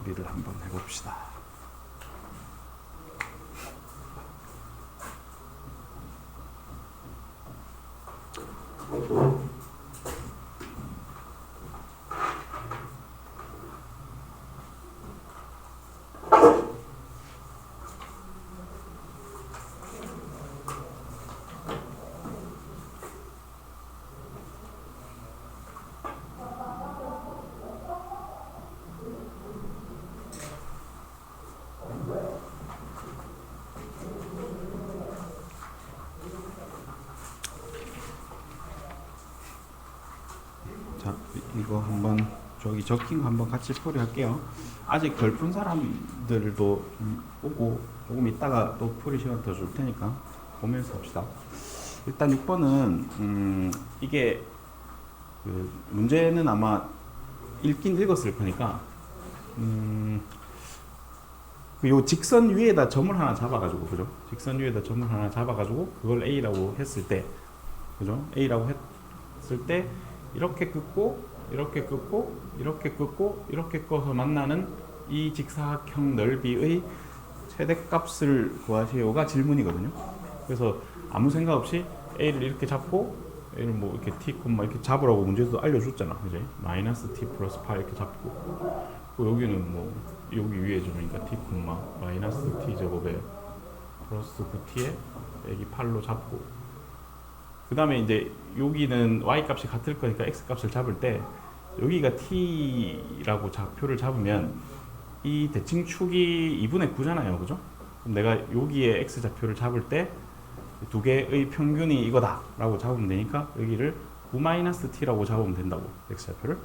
풀이를 한번 해봅시다. 자, 이거 한번 저기 적힌 거 한번 같이 풀이할게요. 아직 덜 푼 사람들도 오고 조금 있다가 또 풀이 시간 더 줄 테니까 보면서 합시다. 일단 6번은 이게 그 문제는 아마 읽긴 읽었을 거니까 요 직선 위에다 점을 하나 잡아가지고, 그죠? 직선 위에다 점을 하나 잡아가지고 그걸 A라고 했을 때, 그죠? A라고 했을 때 이렇게 긋고 이렇게 긋고 이렇게 긋고 이렇게 긋어서 만나는 이 직사각형 넓이의 최대값을 구하시오가 질문이거든요. 그래서 아무 생각 없이 A를 이렇게 잡고 A를 뭐 이렇게 t, 이렇게 잡으라고 문제도 알려줬잖아, 그지? 마이너스 t 플러스 8 이렇게 잡고, 여기는 뭐 여기 위에 점이니까 t, 마이너스 t 제곱에 플러스 9t에 빼기 8로 잡고, 그 다음에 이제 여기는 y 값이 같을 거니까 x 값을 잡을 때 여기가 t라고 좌표를 잡으면 이 대칭축이 2분의 9잖아요, 그죠? 그럼 내가 여기에 x 좌표를 잡을 때 두 개의 평균이 이거다 라고 잡으면 되니까 여기를 9-t라고 잡으면 된다고, x 좌표를.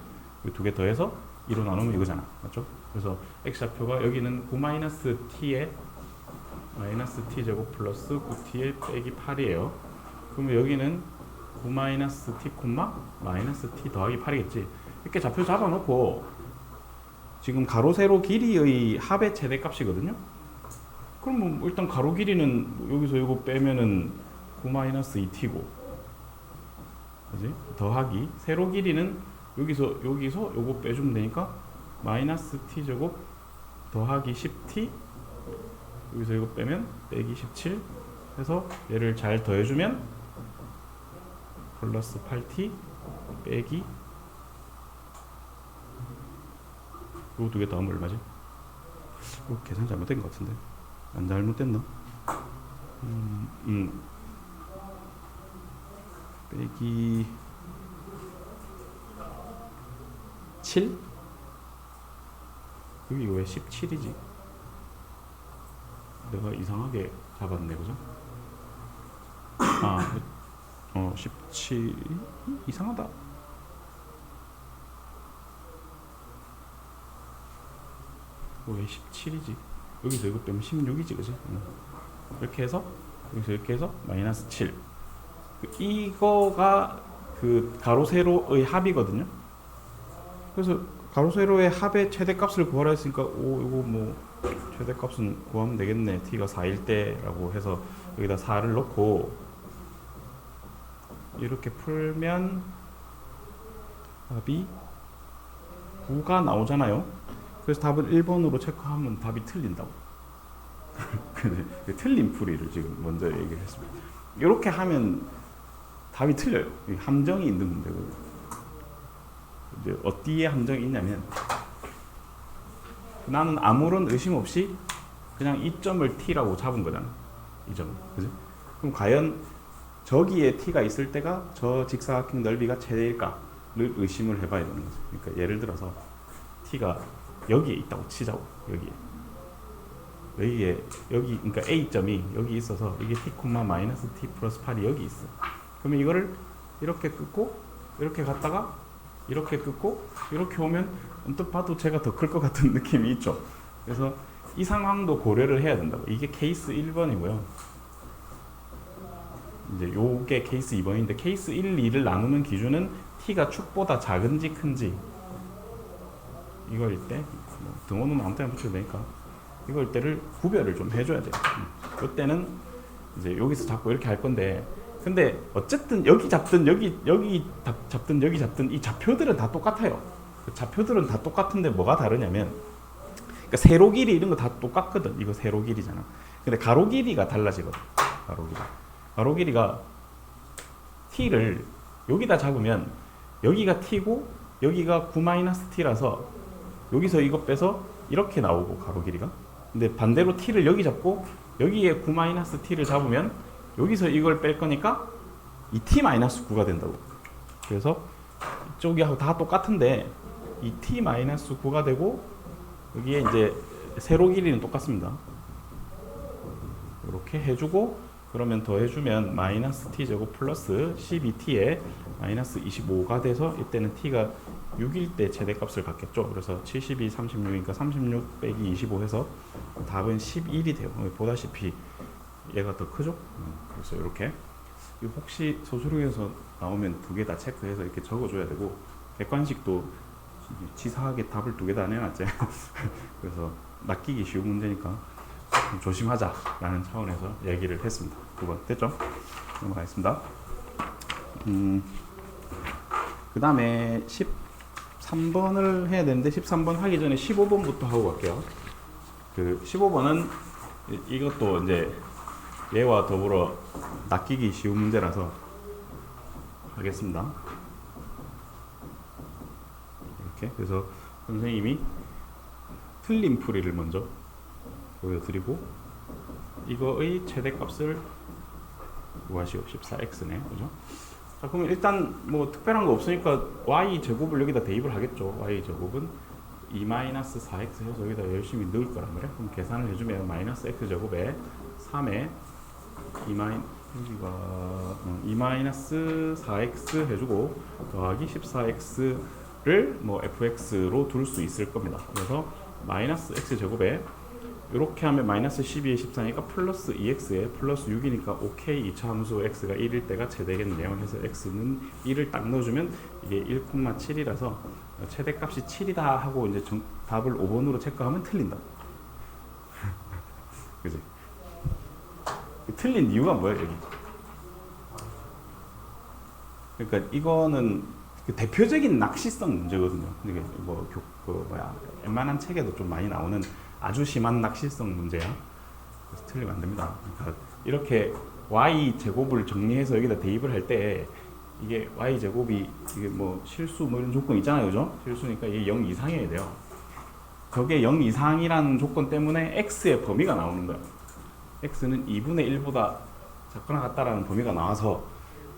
두 개 더해서 2로 나누면 이거잖아, 맞죠? 그래서 x 좌표가 여기는 9-t에 마이너스 t 제곱 플러스 9t에 빼기 8이에요. 그러면 여기는 9-t, 마이너스 t 더하기 8이겠지. 이렇게 좌표 잡아놓고 지금 가로 세로 길이의 합의 최대값이거든요. 그럼 뭐 일단 가로 길이는 여기서 이거 빼면은 9-2t고, 그지? 더하기 세로 길이는 여기서 요거 빼주면 되니까 마이너스 t 제곱 더하기 10t, 여기서 이거 빼면 빼기 17 해서 얘를 잘 더해주면 플러스 8t 빼기, 요 두 개 더하면 얼마지? 이거 계산 잘못된 것 같은데, 안 잘못됐나? 빼기 7? 여기 왜 17이지? 내가 이상하게 잡았네, 그죠? 17 이상하다. 왜 17이지? 여기서 이거 빼면 16이지, 그지? 이렇게 해서 여기서 이렇게 해서 마이너스 7. 이거가 그 가로 세로의 합이거든요. 그래서 가로 세로의 합의 최대값을 구하라 했으니까 이거 뭐 최대값은 구하면 되겠네. t가 4일 때라고 해서 여기다 4를 넣고 이렇게 풀면 답이 9가 나오잖아요. 그래서 답을 1번으로 체크하면 답이 틀린다고. 틀린 풀이를 지금 먼저 얘기를 했습니다. 이렇게 하면 답이 틀려요. 함정이 있는 문제거든요. 이제 어디에 함정이 있냐면, 나는 아무런 의심 없이 그냥 이 점을 t라고 잡은 거잖아. 이 점, 그지? 그럼 과연 저기에 t가 있을 때가 저 직사각형 넓이가 최대일까를 의심을 해봐야 되는 거죠. 그러니까 예를 들어서 t가 여기에 있다고 치자고. 여기 그러니까 A점이 여기 있어서 이게 t, 마이너스 t 플러스 8이 여기 있어. 그러면 이거를 이렇게 긋고 이렇게 갔다가 이렇게 긋고 이렇게 오면 언뜻 봐도 제가 더 클 것 같은 느낌이 있죠. 그래서 이 상황도 고려를 해야 된다고. 이게 케이스 1번이고요. 이제 요게 케이스 2번인데 케이스 1, 2를 나누는 기준은 t가 축보다 작은지 큰지 이거일 때, 뭐 등호는 아무 때나 붙여도 되니까 이거일 때를 구별을 좀 해줘야 돼요. 이때는 이제 여기서 잡고 이렇게 할 건데, 근데 어쨌든 여기 잡든 여기 잡든 여기 잡든 이 좌표들은 다 똑같아요. 그 좌표들은 다 똑같은데 뭐가 다르냐면 그러니까 세로 길이 이런 거 다 똑같거든. 이거 세로 길이잖아. 근데 가로 길이가 달라지거든. 가로 길이가 t를 여기다 잡으면 여기가 t고 여기가 9-t라서 여기서 이거 빼서 이렇게 나오고 가로 길이가. 근데 반대로 t를 여기 잡고 여기에 9-t를 잡으면 여기서 이걸 뺄 거니까 이 t-9가 된다고. 그래서 이쪽이하고 다 똑같은데 이 t-9가 되고 여기에 이제 세로 길이는 똑같습니다. 이렇게 해주고 그러면 더해주면 마이너스 t제곱 플러스 12t에 마이너스 25가 돼서 이때는 t가 6일 때 최대값을 갖겠죠. 그래서 72, 36이니까 36 빼기 25 해서 답은 11이 돼요. 보다시피 얘가 더 크죠? 그래서 이렇게 혹시 소수령에서 나오면 두 개 다 체크해서 이렇게 적어줘야 되고 객관식도 치사하게 답을 두 개 다 내놨지. 그래서 낚이기 쉬운 문제니까 좀 조심하자라는 차원에서 얘기를 했습니다. 9번 됐죠? 넘어가겠습니다. 그 다음에 13번을 해야 되는데 13번 하기 전에 15번부터 하고 갈게요. 그 15번은 이것도 이제 얘와 더불어 낚이기 쉬운 문제라서 하겠습니다. 이렇게 그래서 선생님이 틀린 풀이를 먼저 보여드리고 이거의 최대값을 구하시오. 14x네, 그죠? 자, 그러면 일단 뭐 특별한 거 없으니까 y 제곱을 여기다 대입을 하겠죠. y 제곱은 2-4x 해서 여기다 열심히 넣을 거란 말이야. 그럼 계산을 해주면 마이너스 x 제곱에 3에 2-4x 해주고 더하기 14x를 뭐 fx로 둘 수 있을 겁니다. 그래서 마이너스 x 제곱에 이렇게 하면 마이너스 12에 14니까 플러스 2x에 플러스 6이니까 오케이 2차 함수 x가 1일 때가 최대겠네요. 그래서 x는 1을 딱 넣어주면 이게 1,7이라서 최대값이 7이다 하고 이제 답을 5번으로 체크하면 틀린다. 그지? 틀린 이유가 뭐예요, 여기? 그러니까 이거는 그 대표적인 낚시성 문제거든요. 이게 뭐 웬만한 책에도 좀 많이 나오는 아주 심한 낚시성 문제야. 그래서 틀리면 안 됩니다. 그러니까 이렇게 y 제곱을 정리해서 여기다 대입을 할 때 이게 y 제곱이 이게 뭐 실수 뭐 이런 조건 있잖아요, 그죠? 실수니까 이게 0 이상이어야 돼요. 저게 0 이상이라는 조건 때문에 x의 범위가 나오는 거예요. x는 2분의 1보다 작거나 같다라는 범위가 나와서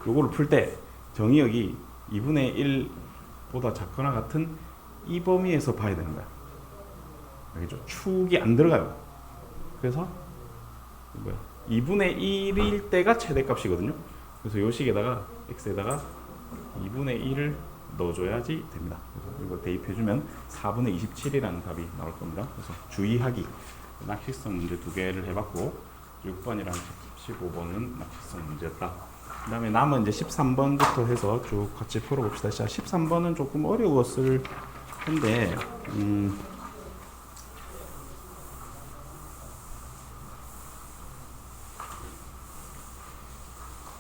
요거를 풀 때 정의역이 2분의 1보다 작거나 같은 이 범위에서 봐야 되는 거야. 알겠죠? 축이 안 들어가요. 그래서 2분의 1일 때가 최대값이거든요. 그래서 요 식에다가 x에다가 2분의 1을 넣어줘야지 됩니다. 그래서 이거 대입해주면 4분의 27이라는 답이 나올 겁니다. 그래서 주의하기. 낚시성 문제 두 개를 해봤고 6번이랑 15번은 낚시성 문제였다. 그 다음에 남은 이제 13번부터 해서 쭉 같이 풀어봅시다. 자, 13번은 조금 어려웠을 텐데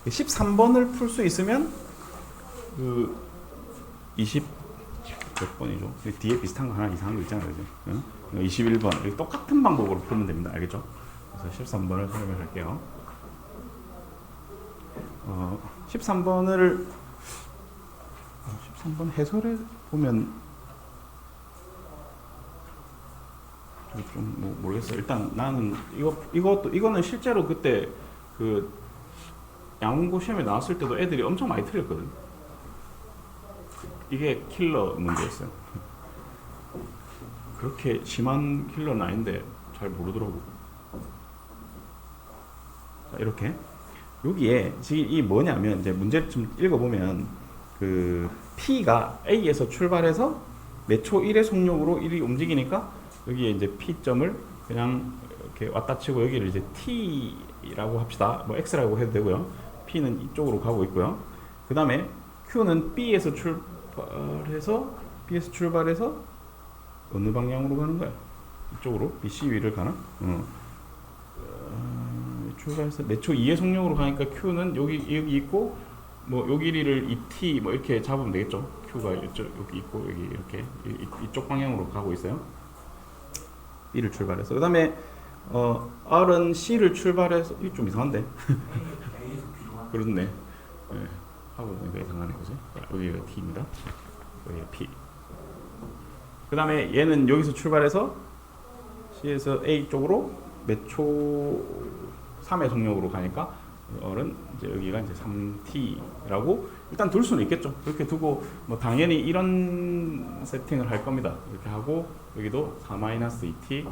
13번을 풀 수 있으면 그 20 몇 번이죠? 뒤에 비슷한 거 하나 이상한 거 있잖아요, 그죠? 응? 21번 똑같은 방법으로 풀면 됩니다, 알겠죠? 그래서 13번을 설명할게요. 13번을 13번 해설해 보면 좀 모르겠어요. 일단 나는 이거는 실제로 그때 그 양원고 시험에 나왔을 때도 애들이 엄청 많이 틀렸거든. 이게 킬러 문제였어요. 그렇게 심한 킬러는 아닌데 잘 모르더라고. 자, 이렇게 여기에 지금 이 뭐냐면 이제 문제를 좀 읽어보면 그 P가 A에서 출발해서 매초 1의 속력으로 1이 움직이니까 여기에 이제 P점을 그냥 이렇게 왔다 치고 여기를 이제 T라고 합시다. 뭐 X라고 해도 되고요. P는 이쪽으로 가고 있고요. 그 다음에 Q는 B에서 출발해서 어느 방향으로 가는 거야? 이쪽으로? BC 위를 가나? 출발해서 매초 2의 속력으로 가니까 Q는 여기 있고 뭐 요 길이를 2t 뭐 이렇게 잡으면 되겠죠. Q가 여기 있고 여기 이렇게 이쪽 방향으로 가고 있어요. B를 출발해서 그 다음에 R은 C를 출발해서 이게 좀 이상한데 그렇네. 네. 하고 보니까 이상하네 그지? 여기가 T입니다. 여기가 P. 그 다음에 얘는 여기서 출발해서 C에서 A 쪽으로 몇 초 3의 속력으로 가니까 R은 이제 여기가 이제 3T라고 일단 둘 수는 있겠죠. 그렇게 두고 뭐 당연히 이런 세팅을 할 겁니다. 이렇게 하고 여기도 4-2t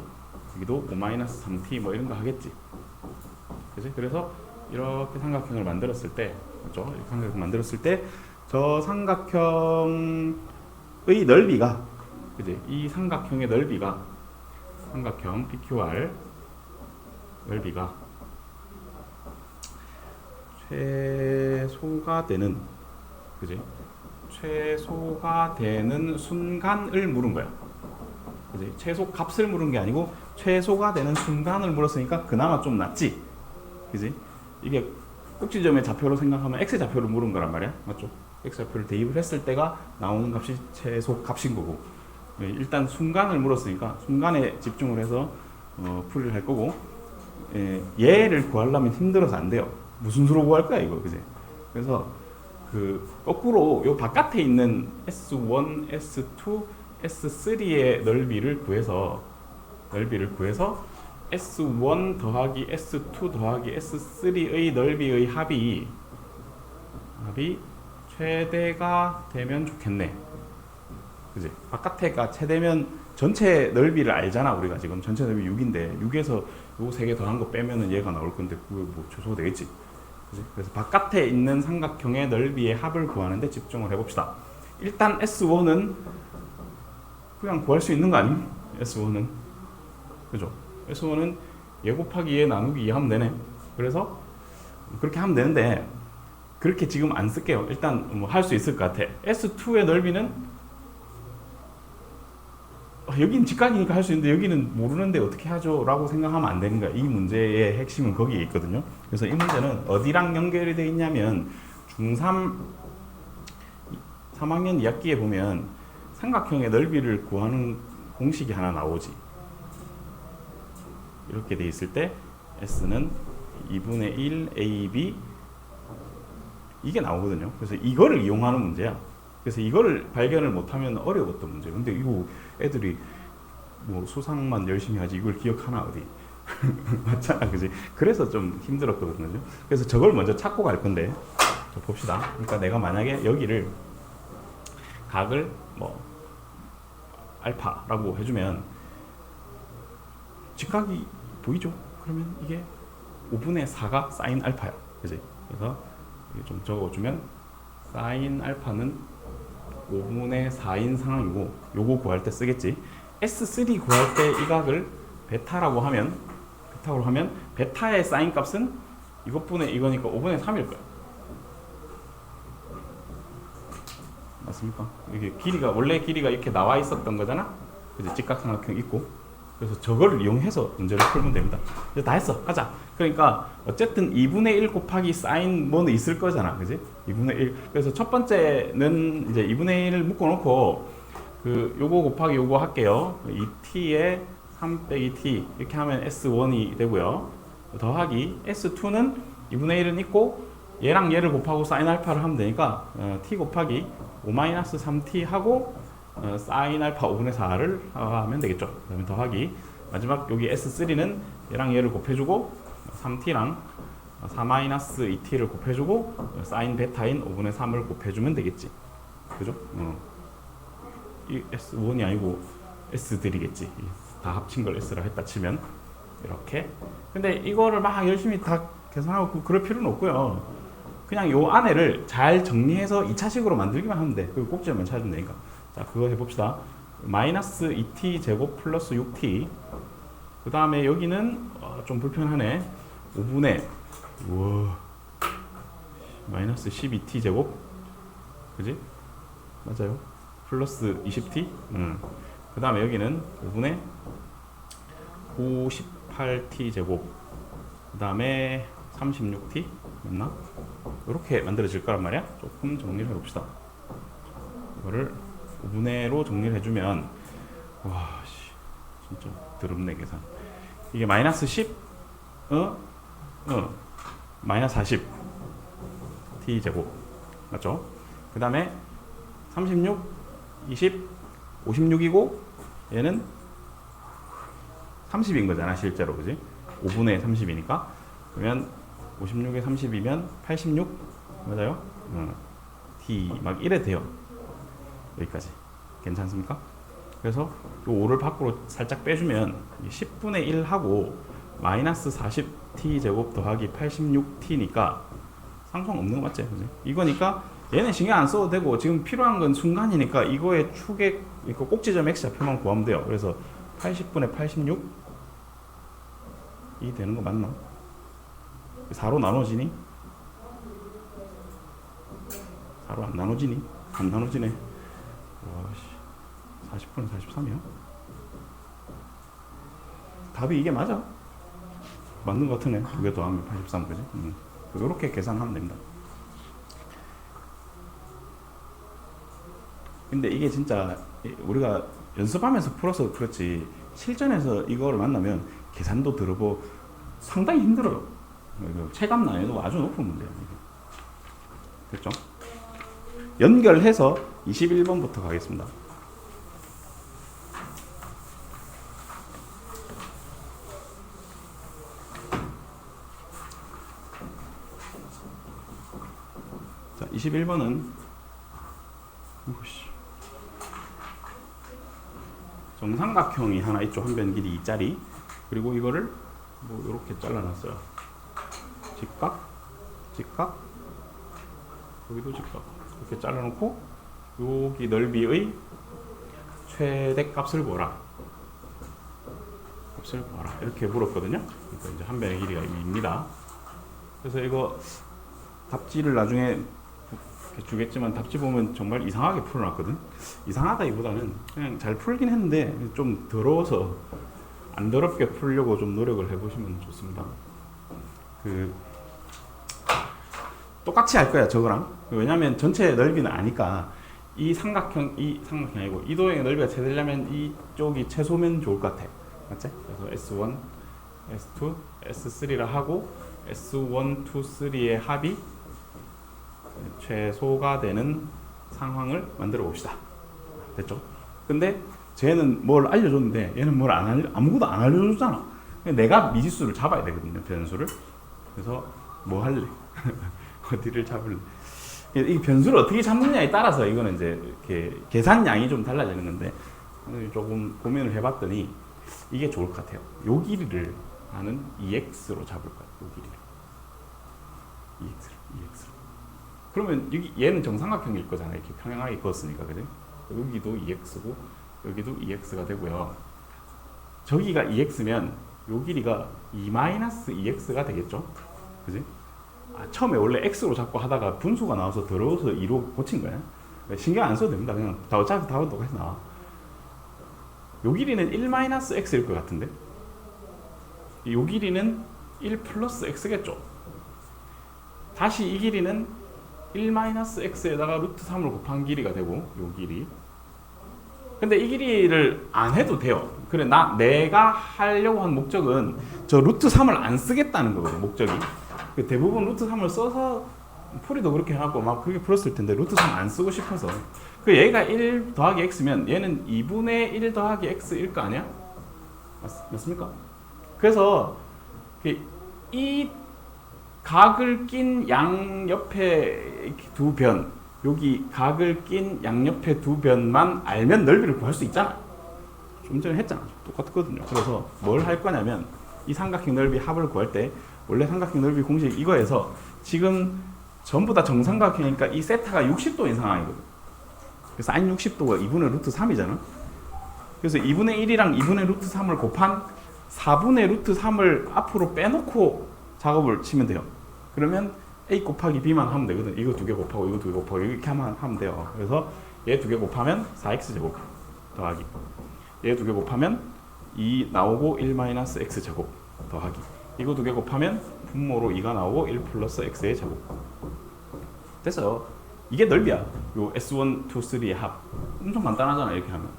여기도 5-3t 뭐 이런 거 하겠지. 그지? 그래서 이렇게 삼각형을 만들었을 때 맞죠? 이렇게 삼각형 만들었을 때 저 삼각형의 넓이가 그지? 이 삼각형의 넓이가 삼각형 PQR 넓이가 최소가 되는 그지? 최소가 되는 순간을 물은 거야. 그지? 최소 값을 물은 게 아니고 최소가 되는 순간을 물었으니까 그나마 좀 낫지. 그지? 이게 꼭지점의 좌표로 생각하면 x 좌표를 물은 거란 말이야. 맞죠? x 좌표를 대입을 했을 때가 나오는 값이 최소 값인 거고. 일단 순간을 물었으니까 순간에 집중을 해서 풀이를 할 거고. 얘를 구하려면 힘들어서 안 돼요. 무슨 수로 구할 거야 이거, 그지? 그래서 그 거꾸로 요 바깥에 있는 S1, S2, S3의 넓이를 구해서 S1 더하기 S2 더하기 S3의 넓이의 합이 최대가 되면 좋겠네. 그지? 바깥에가 최대면 전체 넓이를 알잖아. 우리가 지금 전체 넓이 6인데 6에서 요 3개 더한 거 빼면은 얘가 나올 건데 그게 뭐 최소가 되겠지. 그지? 그래서 바깥에 있는 삼각형의 넓이의 합을 구하는데 집중을 해봅시다. 일단 S1은 그냥 구할 수 있는 거 아님? S1은 그죠? S1은 얘 곱하기 얘 나누기 2 하면 되네. 그래서 그렇게 하면 되는데 그렇게 지금 안 쓸게요. 일단 뭐 할 수 있을 것 같아. S2의 넓이는 여긴 직각이니까 할 수 있는데 여기는 모르는데 어떻게 하죠? 라고 생각하면 안 되는 거야. 이 문제의 핵심은 거기에 있거든요. 그래서 이 문제는 어디랑 연결이 되어 있냐면 중3 3학년 2학기에 보면 삼각형의 넓이를 구하는 공식이 하나 나오지. 이렇게 돼 있을 때 S는 2분의 1 AB 이게 나오거든요. 그래서 이거를 이용하는 문제야. 그래서 이거를 발견을 못하면 어려웠던 문제. 근데 이거 애들이 뭐 수상만 열심히 하지 이걸 기억하나 어디? 맞잖아, 그지? 그래서 좀 힘들었거든요. 그래서 저걸 먼저 찾고 갈 건데, 자, 봅시다. 그러니까 내가 만약에 여기를 각을 뭐 알파라고 해주면 직각이 보이죠? 그러면 이게 5분의 4가 사인 알파야, 그지? 그래서 좀 적어주면 사인 알파는 5분의 4인 상황이고 요거 구할 때 쓰겠지. S3 구할 때 이 각을 베타라고 하면 베타의 사인 값은 이것분의 이거니까 5분의 3일 거야. 맞습니까? 이게 길이가 원래 길이가 이렇게 나와 있었던 거잖아. 그래서 직각삼각형 있고. 그래서 저거를 이용해서 문제를 풀면 됩니다. 이제 다 했어. 하자. 그러니까 어쨌든 2분의 1 곱하기 사인 뭐는 있을 거잖아. 그지? 2분의 1. 그래서 첫 번째는 이제 2분의 1을 묶어 놓고 그 요거 곱하기 요거 할게요. 2t에 3 빼기 t 이렇게 하면 S1이 되고요. 더하기 S2는 2분의 1은 있고 얘랑 얘를 곱하고 사인 알파를 하면 되니까 t 곱하기 5-3t 하고 사인 알파 5분의 4를 하면 되겠죠. 그 다음에 더하기 마지막 여기 S3는 얘랑 얘를 곱해주고 3t랑 4-2t를 곱해주고 사인 베타인 5분의 3을 곱해주면 되겠지. 그죠? 이 S1이 아니고 S들이겠지. 다 합친 걸 S라 했다 치면 이렇게. 근데 이거를 막 열심히 다 계산하고 그럴 필요는 없고요. 그냥 요 안에를 잘 정리해서 2차식으로 만들기만 하면 돼. 그리고 꼭지점만 찾으면 되니까. 자, 그거 해봅시다. 마이너스 2t 제곱 플러스 6t. 그 다음에 여기는 좀 불편하네. 5분의 우와 마이너스 12t 제곱. 그지? 맞아요. 플러스 20t. 그 다음에 여기는 5분의 58t 제곱. 그 다음에 36t 맞나? 이렇게 만들어질 거란 말이야. 조금 정리를 해봅시다. 이거를 5분의로 정리를 해주면 와, 진짜 더럽네 계산. 이게 마이너스 10, 마이너스 40 t 제곱 맞죠? 그 다음에 36, 20, 56이고 얘는 30인 거잖아 실제로, 그지? 5분의 30이니까. 그러면 56에 30이면 86 맞아요? t 막 이래 돼요. 여기까지 괜찮습니까? 그래서 요 5를 밖으로 살짝 빼주면 10분의 1 하고 마이너스 40t 제곱 더하기 86t니까 상관없는 거 맞지? 그지? 이거니까 얘는 신경 안 써도 되고 지금 필요한 건 순간이니까 이거의 축의 꼭지점 x좌표만 구하면 돼요. 그래서 80분의 86 이 되는 거 맞나? 4로 나눠지니? 4로 안 나눠지니? 안 나눠지네. 와씨, 40분의 43이야? 답이 이게 맞아? 맞는 것 같으네. 두 개 더하면 83, 그지? 이렇게 계산하면 됩니다. 근데 이게 진짜 우리가 연습하면서 풀어서 그렇지 실전에서 이거를 만나면 계산도 들어보고 상당히 힘들어요. 체감 난이도가 아주 높은 문제예요. 됐죠? 연결해서 21번부터 가겠습니다. 자, 21번은 정삼각형이 하나 있죠. 한 변 길이 2짜리. 그리고 이거를 뭐 이렇게 잘라놨어요. 직각, 직각, 여기도 직각. 이렇게 잘라놓고 여기 넓이의 최대 값을 구하라. 값을 구하라. 이렇게 물었거든요. 그러니까 이제 한 변의 길이가 2입니다. 그래서 이거 답지를 나중에 주겠지만 답지 보면 정말 이상하게 풀어놨거든. 이상하다기보다는 그냥 잘 풀긴 했는데 좀 더러워서 안 더럽게 풀려고 좀 노력을 해보시면 좋습니다. 똑같이 할 거야 저거랑. 왜냐면 전체 넓이는 아니까 이 삼각형이 아니고 이 도형의 넓이가 최대려면 이쪽이 최소면 좋을 것 같아. 맞지? 그래서 S1, S2, S3라 하고 S1, 2, 3의 합이 최소가 되는 상황을 만들어 봅시다. 됐죠? 근데 쟤는 뭘 알려줬는데 얘는 뭘 아무것도 안 알려줬잖아. 내가 미지수를 잡아야 되거든요, 변수를. 그래서 뭐 할래? 어디를 잡을래? 이 변수를 어떻게 잡느냐에 따라서 이거는 이제 이렇게 계산량이 좀 달라지는 건데 조금 고민을 해봤더니 이게 좋을 것 같아요. 요 길이를 나는 2x로 잡을 거야. 요 길이를 2x로. 그러면 여기 얘는 정삼각형일 거잖아요. 이렇게 평행하게 그었으니까, 그죠? 여기도 2x고 여기도 2x가 되고요. 저기가 2x면 요 길이가 2-2x가 되겠죠? 그지? 처음에 원래 x로 잡고 하다가 분수가 나와서 더러워서 2로 고친 거야. 신경 안 써도 됩니다. 그냥 어차피 답은 똑같이 나와. 요 길이는 1-x일 것 같은데? 요 길이는 1 플러스 x겠죠? 다시 이 길이는 1-x에다가 루트 3을 곱한 길이가 되고 요 길이. 근데 이 길이를 안 해도 돼요. 그래, 내가 하려고 한 목적은 저 루트 3을 안 쓰겠다는 거거든요. 목적이. 대부분 루트 3을 써서 풀이도 그렇게 하고 막 그렇게 풀었을 텐데 루트 3 안 쓰고 싶어서. 얘가 1 더하기 x면 얘는 2분의 1 더하기 x일 거 아니야? 맞습니까? 그래서 이 각을 낀 양옆에 두 변, 여기 각을 낀 양옆에 두 변만 알면 넓이를 구할 수 있잖아. 좀 전에 했잖아. 똑같거든요. 그래서 뭘 할 거냐면 이 삼각형 넓이 합을 구할 때 원래 삼각형 넓이 공식 이거에서 지금 전부 다 정삼각형이니까 이 세타가 60도인 상황이거든. 그래서 sin 60도가 2분의 루트 3이잖아. 그래서 2분의 1이랑 2분의 루트 3을 곱한 4분의 루트 3을 앞으로 빼놓고 작업을 치면 돼요. 그러면 a 곱하기 b만 하면 되거든. 이거 두 개 곱하고 이거 두 개 곱하고 이렇게 하면 돼요. 그래서 얘 두 개 곱하면 4x제곱 더하기, 얘 두 개 곱하면 2 나오고 1-x 제곱 더하기, 이거 두 개 곱하면 분모로 2가 나오고 1 플러스 x의 제곱. 됐어요. 이게 넓이야. 요 S1, 2, 3의 합. 엄청 간단하잖아 이렇게 하면.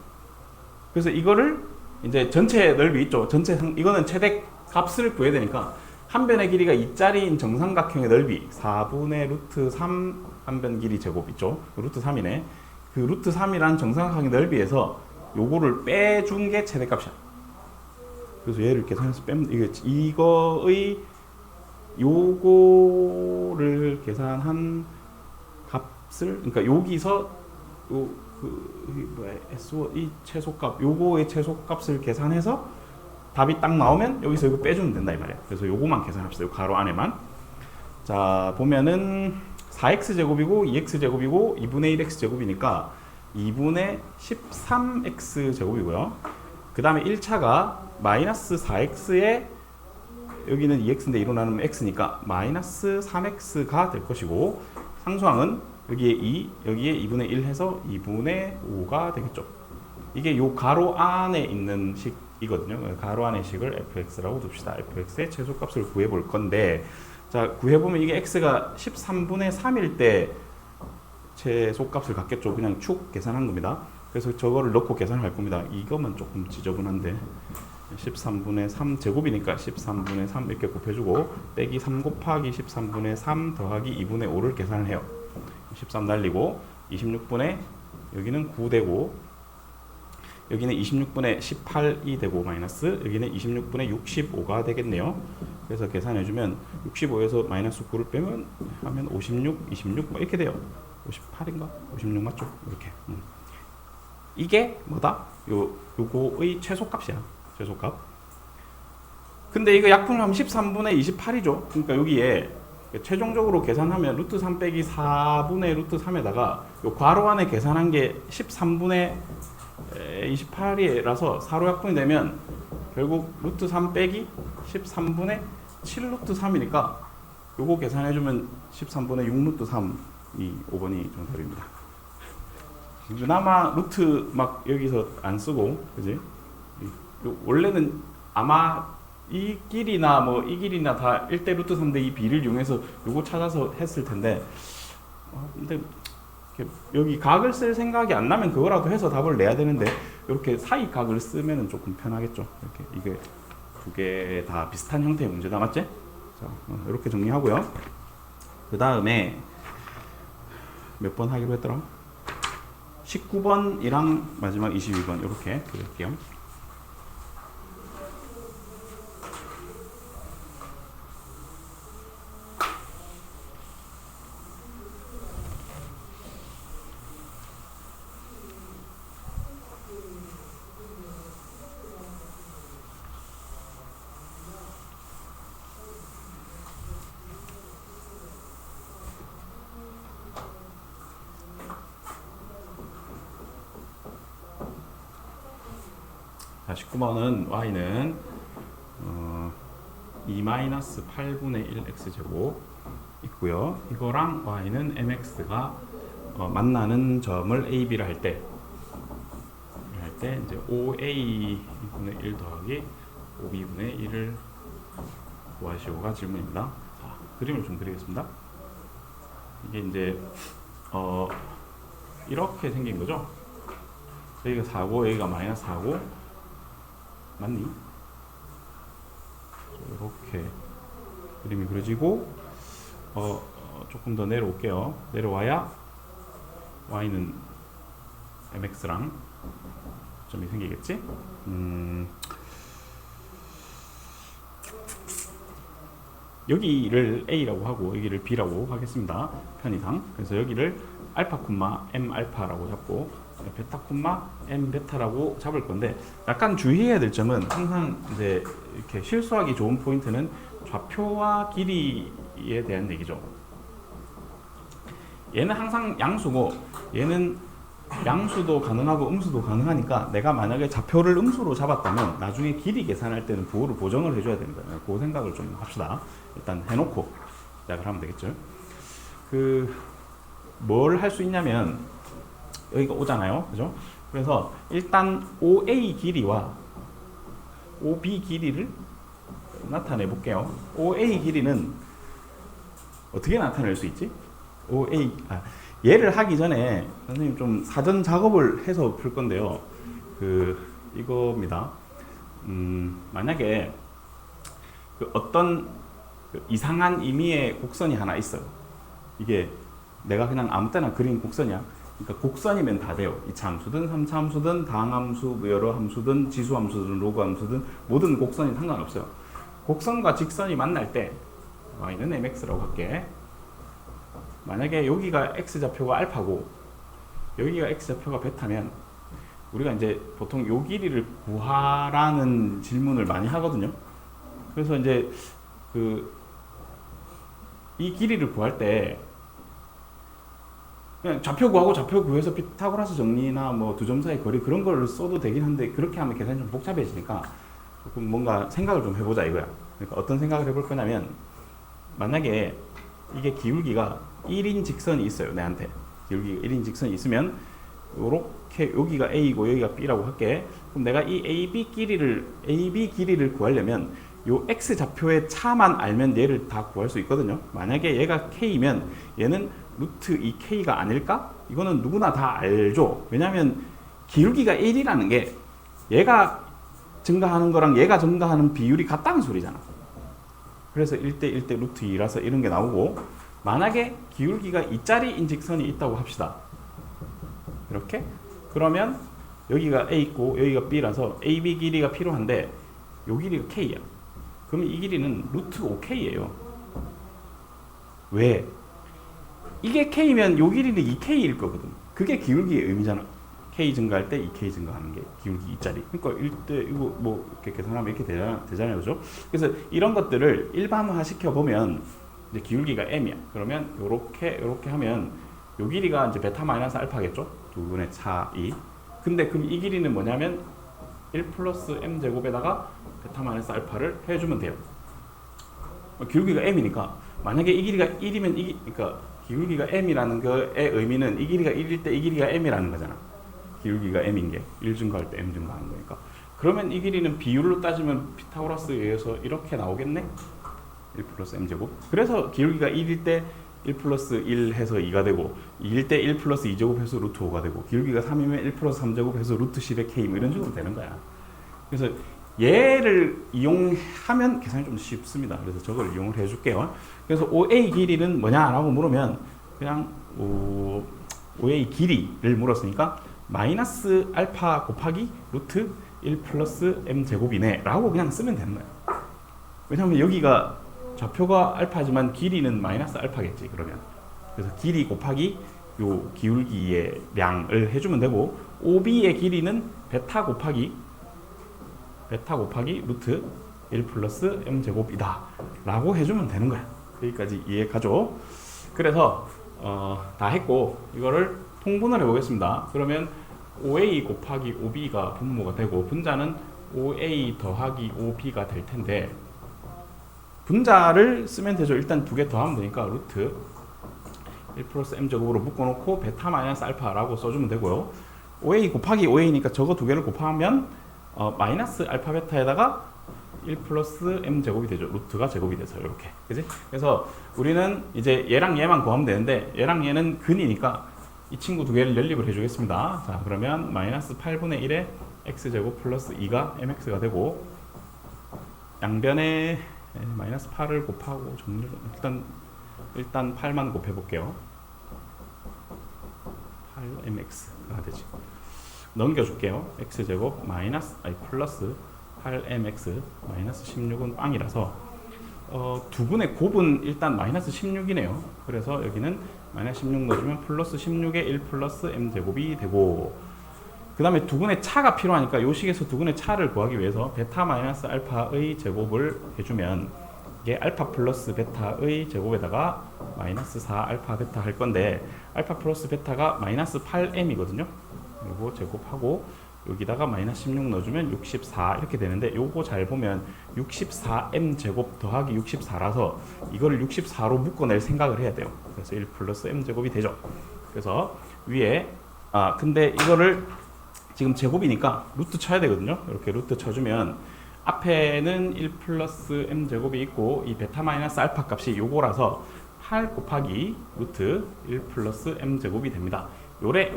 그래서 이거를 이제 전체 넓이 있죠. 이거는 최대 값을 구해야 되니까 한 변의 길이가 2짜리인 정삼각형의 넓이 4분의 루트 3 한 변 길이 제곱 있죠. 루트 3이네. 그 루트 3이란 정삼각형의 넓이에서 요거를 빼준 게 최대값이야. 그래서 얘를 계산해서 빼면 이거의 요거를 계산한 값을, 그러니까 여기서 이 최소값, 요거의 최소값을 계산해서 답이 딱 나오면 여기서 이거 빼주면 된다 이 말이야. 그래서 요거만 계산합시다. 요 가로 안에만. 자, 보면은 4x 제곱이고 2x 제곱이고 2분의 1x 제곱이니까 2분의 13x 제곱이고요. 그 다음에 1차가 마이너스 4x에 여기는 2x인데 2로 나누면 x니까 마이너스 3x가 될 것이고, 상수항은 여기에 2, 여기에 2분의 1 해서 2분의 5가 되겠죠. 이게 요 가로 안에 있는 식이거든요. 가로 안의 식을 fx라고 둡시다. fx의 최소값을 구해 볼 건데, 자, 구해보면 이게 x가 13분의 3일 때 최소값을 갖겠죠. 그냥 축 계산한 겁니다. 그래서 저거를 넣고 계산을 할 겁니다. 이것만 조금 지저분한데 13분의 3 제곱이니까 13분의 3 이렇게 곱해주고 빼기 3 곱하기 13분의 3 더하기 2분의 5를 계산을 해요. 13 날리고 26분의 여기는 9 되고 여기는 26분의 18이 되고 마이너스 여기는 26분의 65가 되겠네요. 그래서 계산해주면 65에서 마이너스 9를 빼면 하면 56, 26 뭐 이렇게 돼요. 58인가? 56 맞죠? 이렇게. 이게 뭐다? 요거의 최소값이야. 최소값. 근데 이거 약분을 하면 13분의 28이죠. 그러니까 여기에 최종적으로 계산하면 루트 3 빼기 4분의 루트 3에다가 요 괄호 안에 계산한 게 13분의 28이라서 사로 약분이 되면 결국 루트 3 빼기 13분의 7 루트 3이니까 요거 계산해주면 13분의 6 루트 3이 5번이 정답입니다. 그나마 루트 막 여기서 안 쓰고, 그지? 원래는 아마 이 길이나 뭐 이 길이나 다 1대 루트 3대 이 b를 이용해서 요거 찾아서 했을 텐데, 근데 여기 각을 쓸 생각이 안 나면 그거라도 해서 답을 내야 되는데 이렇게 사이 각을 쓰면은 조금 편하겠죠. 이렇게 이게 두 개 다 비슷한 형태의 문제다, 맞지? 자, 이렇게 정리하고요. 그 다음에 몇 번 하기로 했더라? 19번이랑 마지막 22번 이렇게 그릴게요. 자, 19번은 y는 2-8분의 1x제곱 있고요. 이거랑 y는 mx가 만나는 점을 a, b를 할 때 이제 5a분의 1 더하기 5b분의 1을 구하시오가 질문입니다. 자, 그림을 좀 그리겠습니다. 이게 이제 이렇게 생긴 거죠. 여기가 4고 여기가 마이너스 4고 맞니? 이렇게 그림이 그려지고 조금 더 내려올게요. 내려와야 y는 mx랑 점이 생기겠지? 여기를 a라고 하고 여기를 b라고 하겠습니다. 편의상. 그래서 여기를 알파 콤마 m 알파라고 잡고 베타 콤마 m 베타라고 잡을 건데, 약간 주의해야 될 점은 항상 이제 이렇게 실수하기 좋은 포인트는 좌표와 길이에 대한 얘기죠. 얘는 항상 양수고 얘는 양수도 가능하고 음수도 가능하니까 내가 만약에 좌표를 음수로 잡았다면 나중에 길이 계산할 때는 부호를 보정을 해줘야 됩니다. 그 생각을 좀 합시다. 일단 해놓고 시작을 하면 되겠죠. 뭘 할 수 있냐면 여기가 오잖아요, 그죠? 그래서 일단 OA 길이와 OB 길이를 나타내 볼게요. OA 길이는 어떻게 나타낼 수 있지? 얘를 하기 전에 선생님 좀 사전 작업을 해서 풀 건데요. 이겁니다. 만약에 그 어떤 그 이상한 의미의 곡선이 하나 있어요. 이게 내가 그냥 아무 때나 그린 곡선이야. 그러니까 곡선이면 다 돼요. 2차 함수든 3차 함수든 다항함수, 뭐 여러 함수든 지수함수든 로그 함수든 모든 곡선이 상관없어요. 곡선과 직선이 만날 때 y는 mx라고 할게. 만약에 여기가 x좌표가 알파고 여기가 x좌표가 베타면 우리가 이제 보통 요 길이를 구하라는 질문을 많이 하거든요. 그래서 이제 이 길이를 구할 때 그냥 좌표 구하고 좌표 구해서 피타고라스 정리나 뭐 두 점 사이 거리 그런 걸 써도 되긴 한데 그렇게 하면 계산이 좀 복잡해지니까 조금 뭔가 생각을 좀 해보자 이거야. 그러니까 어떤 생각을 해볼 거냐면 만약에 이게 기울기가 1인 직선이 있어요. 내한테 기울기가 1인 직선이 있으면 요렇게 여기가 A고 여기가 B라고 할게. 그럼 내가 이 AB 길이를 구하려면 요 X 좌표의 차만 알면 얘를 다 구할 수 있거든요. 만약에 얘가 K면 얘는 루트 2K가 아닐까? 이거는 누구나 다 알죠. 왜냐면 기울기가 1이라는 게 얘가 증가하는 거랑 얘가 증가하는 비율이 같다는 소리잖아. 그래서 1대 1대 루트 2라서 이런 게 나오고 만약에 기울기가 2짜리 직선이 있다고 합시다. 이렇게 그러면 여기가 A 있고 여기가 B라서 AB 길이가 필요한데 요 길이가 K야. 그러면 이 길이는 루트 5K예요. 왜? 이게 K면 요 길이는 2K일 거거든. 그게 기울기의 의미잖아. K 증가할 때 2K 증가하는 게 기울기 2짜리. 그러니까 1대 이거 뭐 이렇게 계산하면 이렇게 되잖아요. 그죠? 그래서 이런 것들을 일반화 시켜 보면 이제 기울기가 M이야. 그러면 요렇게 하면 요 길이가 이제 베타 마이너스 알파겠죠? 두 분의 차이. 근데 그럼 이 길이는 뭐냐면 1 플러스 m 제곱에다가 베타 마이너스 알파를 해주면 돼요. 기울기가 m이니까 만약에 이 길이가 1이면 그러니까 기울기가 m이라는 거의 의미는 이 길이가 1일 때 이 길이가 m이라는 거잖아. 기울기가 m인 게 1 증가할 때 m 증가하는 거니까. 그러면 이 길이는 비율로 따지면 피타고라스에 의해서 이렇게 나오겠네? 1 플러스 m 제곱. 그래서 기울기가 1일 때 1 플러스 1 해서 2가 되고 2일 때 1 플러스 2제곱 해서 루트 5가 되고 기울기가 3이면 1 플러스 3제곱 해서 루트 10의 k 뭐 이런 식으로 되는 거야. 그래서 얘를 이용하면 계산이 좀 쉽습니다. 그래서 저걸 이용을 해줄게요. 그래서 OA 길이는 뭐냐라고 물으면 그냥 OA 길이를 물었으니까 마이너스 알파 곱하기 루트 1 플러스 m 제곱이네 라고 그냥 쓰면 되는 거예요. 왜냐면 여기가 좌표가 알파지만 길이는 마이너스 알파겠지. 그러면 그래서 길이 곱하기 요 기울기의 량을 해주면 되고 OB의 길이는 베타 곱하기 루트 1 플러스 m 제곱이다 라고 해주면 되는 거야. 여기까지 이해가죠? 그래서 다 했고 이거를 통분을 해보겠습니다. 그러면 OA 곱하기 OB가 분모가 되고 분자는 OA 더하기 OB가 될 텐데 분자를 쓰면 되죠. 일단 두 개 더하면 되니까 루트 1 플러스 m 제곱으로 묶어놓고 베타 마이너스 알파라고 써주면 되고요. OA 곱하기 OA니까 저거 두 개를 곱하면 마이너스 알파 베타에다가 1 플러스 m 제곱이 되죠. 루트가 제곱이 돼서 이렇게. 그지? 그래서 우리는 이제 얘랑 얘만 구하면 되는데 얘랑 얘는 근이니까 이 친구 두 개를 연립을 해주겠습니다. 자, 그러면 마이너스 8분의 1에 x제곱 플러스 2가 mx가 되고 양변에 마이너스 8을 곱하고 정리를 일단 8만 곱해볼게요. 8mx가 되지. 넘겨줄게요. x제곱 플러스 8mx 마이너스 16은 빵이라서 두 분의 곱은 일단 마이너스 16이네요. 그래서 여기는 마이너스 16 넣어주면 플러스 16에 1 플러스 m제곱이 되고 그 다음에 두 분의 차가 필요하니까 요 식에서 두 분의 차를 구하기 위해서 베타 마이너스 알파의 제곱을 해주면 이게 알파 플러스 베타의 제곱에다가 마이너스 4 알파 베타 할 건데 알파 플러스 베타가 마이너스 8m이거든요. 그리고 제곱하고 여기다가 마이너스 16 넣어주면 64 이렇게 되는데 요거 잘 보면 64m 제곱 더하기 64라서 이거를 64로 묶어낼 생각을 해야 돼요. 그래서 1 플러스 m 제곱이 되죠. 그래서 위에 근데 이거를 지금 제곱이니까 루트 쳐야 되거든요. 이렇게 루트 쳐주면 앞에는 1 플러스 m 제곱이 있고 이 베타 마이너스 알파 값이 요거라서 8 곱하기 루트 1 플러스 m 제곱이 됩니다. 요래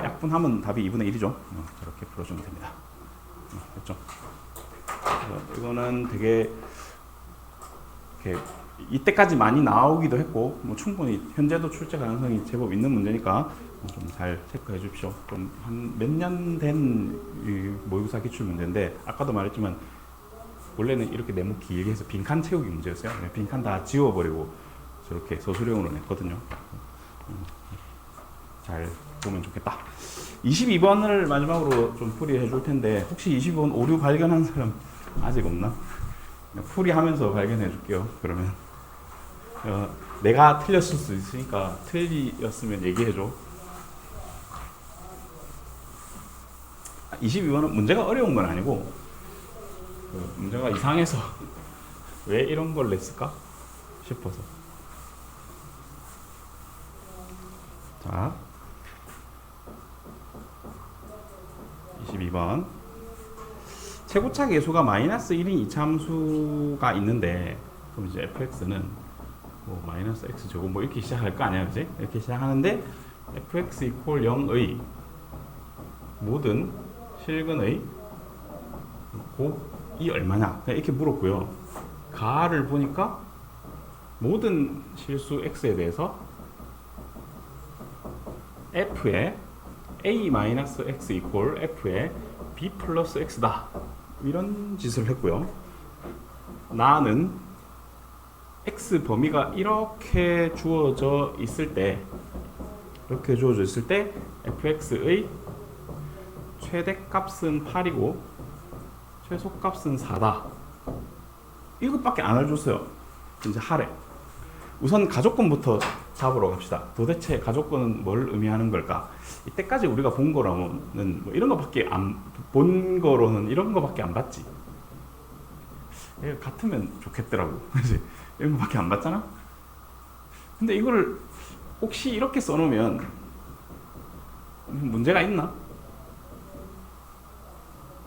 약분하면 답이 2분의 1이죠. 저렇게 풀어주면 됩니다. 됐죠? 이거는 되게 이렇게 이때까지 많이 나오기도 했고 뭐 충분히 현재도 출제 가능성이 제법 있는 문제니까 좀 잘 체크해 주십시오. 좀 한 몇 년 된 모의고사 기출 문제인데 아까도 말했지만 원래는 이렇게 네모 길게 해서 빈칸 채우기 문제였어요. 빈칸 다 지워버리고 저렇게 서술형으로 냈거든요. 잘 보면 좋겠다. 22번을 마지막으로 좀 풀이해 줄 텐데 혹시 22번 오류 발견한 사람 아직 없나? 풀이하면서 발견해 줄게요. 그러면 내가 틀렸을 수 있으니까 틀리였으면 얘기해 줘. 22번은 문제가 어려운 건 아니고 문제가 이상해서 왜 이런 걸 냈을까 싶어서. 자, 22번 최고차 계수가 마이너스 1인 이차함수가 있는데 그럼 이제 fx는 뭐 마이너스 x 제곱 뭐 이렇게 시작할 거 아니야, 그지? 이렇게 시작하는데 fx 이퀄 0의 모든 실근의 곱이 얼마냐 이렇게 물었고요. 가를 보니까 모든 실수 x에 대해서 f의 a-x 이퀄 f의 b 플러스 x다 이런 짓을 했고요. 나는 x 범위가 이렇게 주어져 있을 때 fx의 최대값은 8이고 최소값은 4다 이것밖에 안 알려줬어요. 이제 하래. 우선 가족권부터 잡으러 갑시다. 도대체 가족권은 뭘 의미하는 걸까? 이때까지 우리가 본 거로는 뭐 이런 거밖에 본 거로는 이런 거밖에 안 봤지. 같으면 좋겠더라고. 그치? 이런 거밖에 안 봤잖아? 근데 이걸 혹시 이렇게 써놓으면 문제가 있나?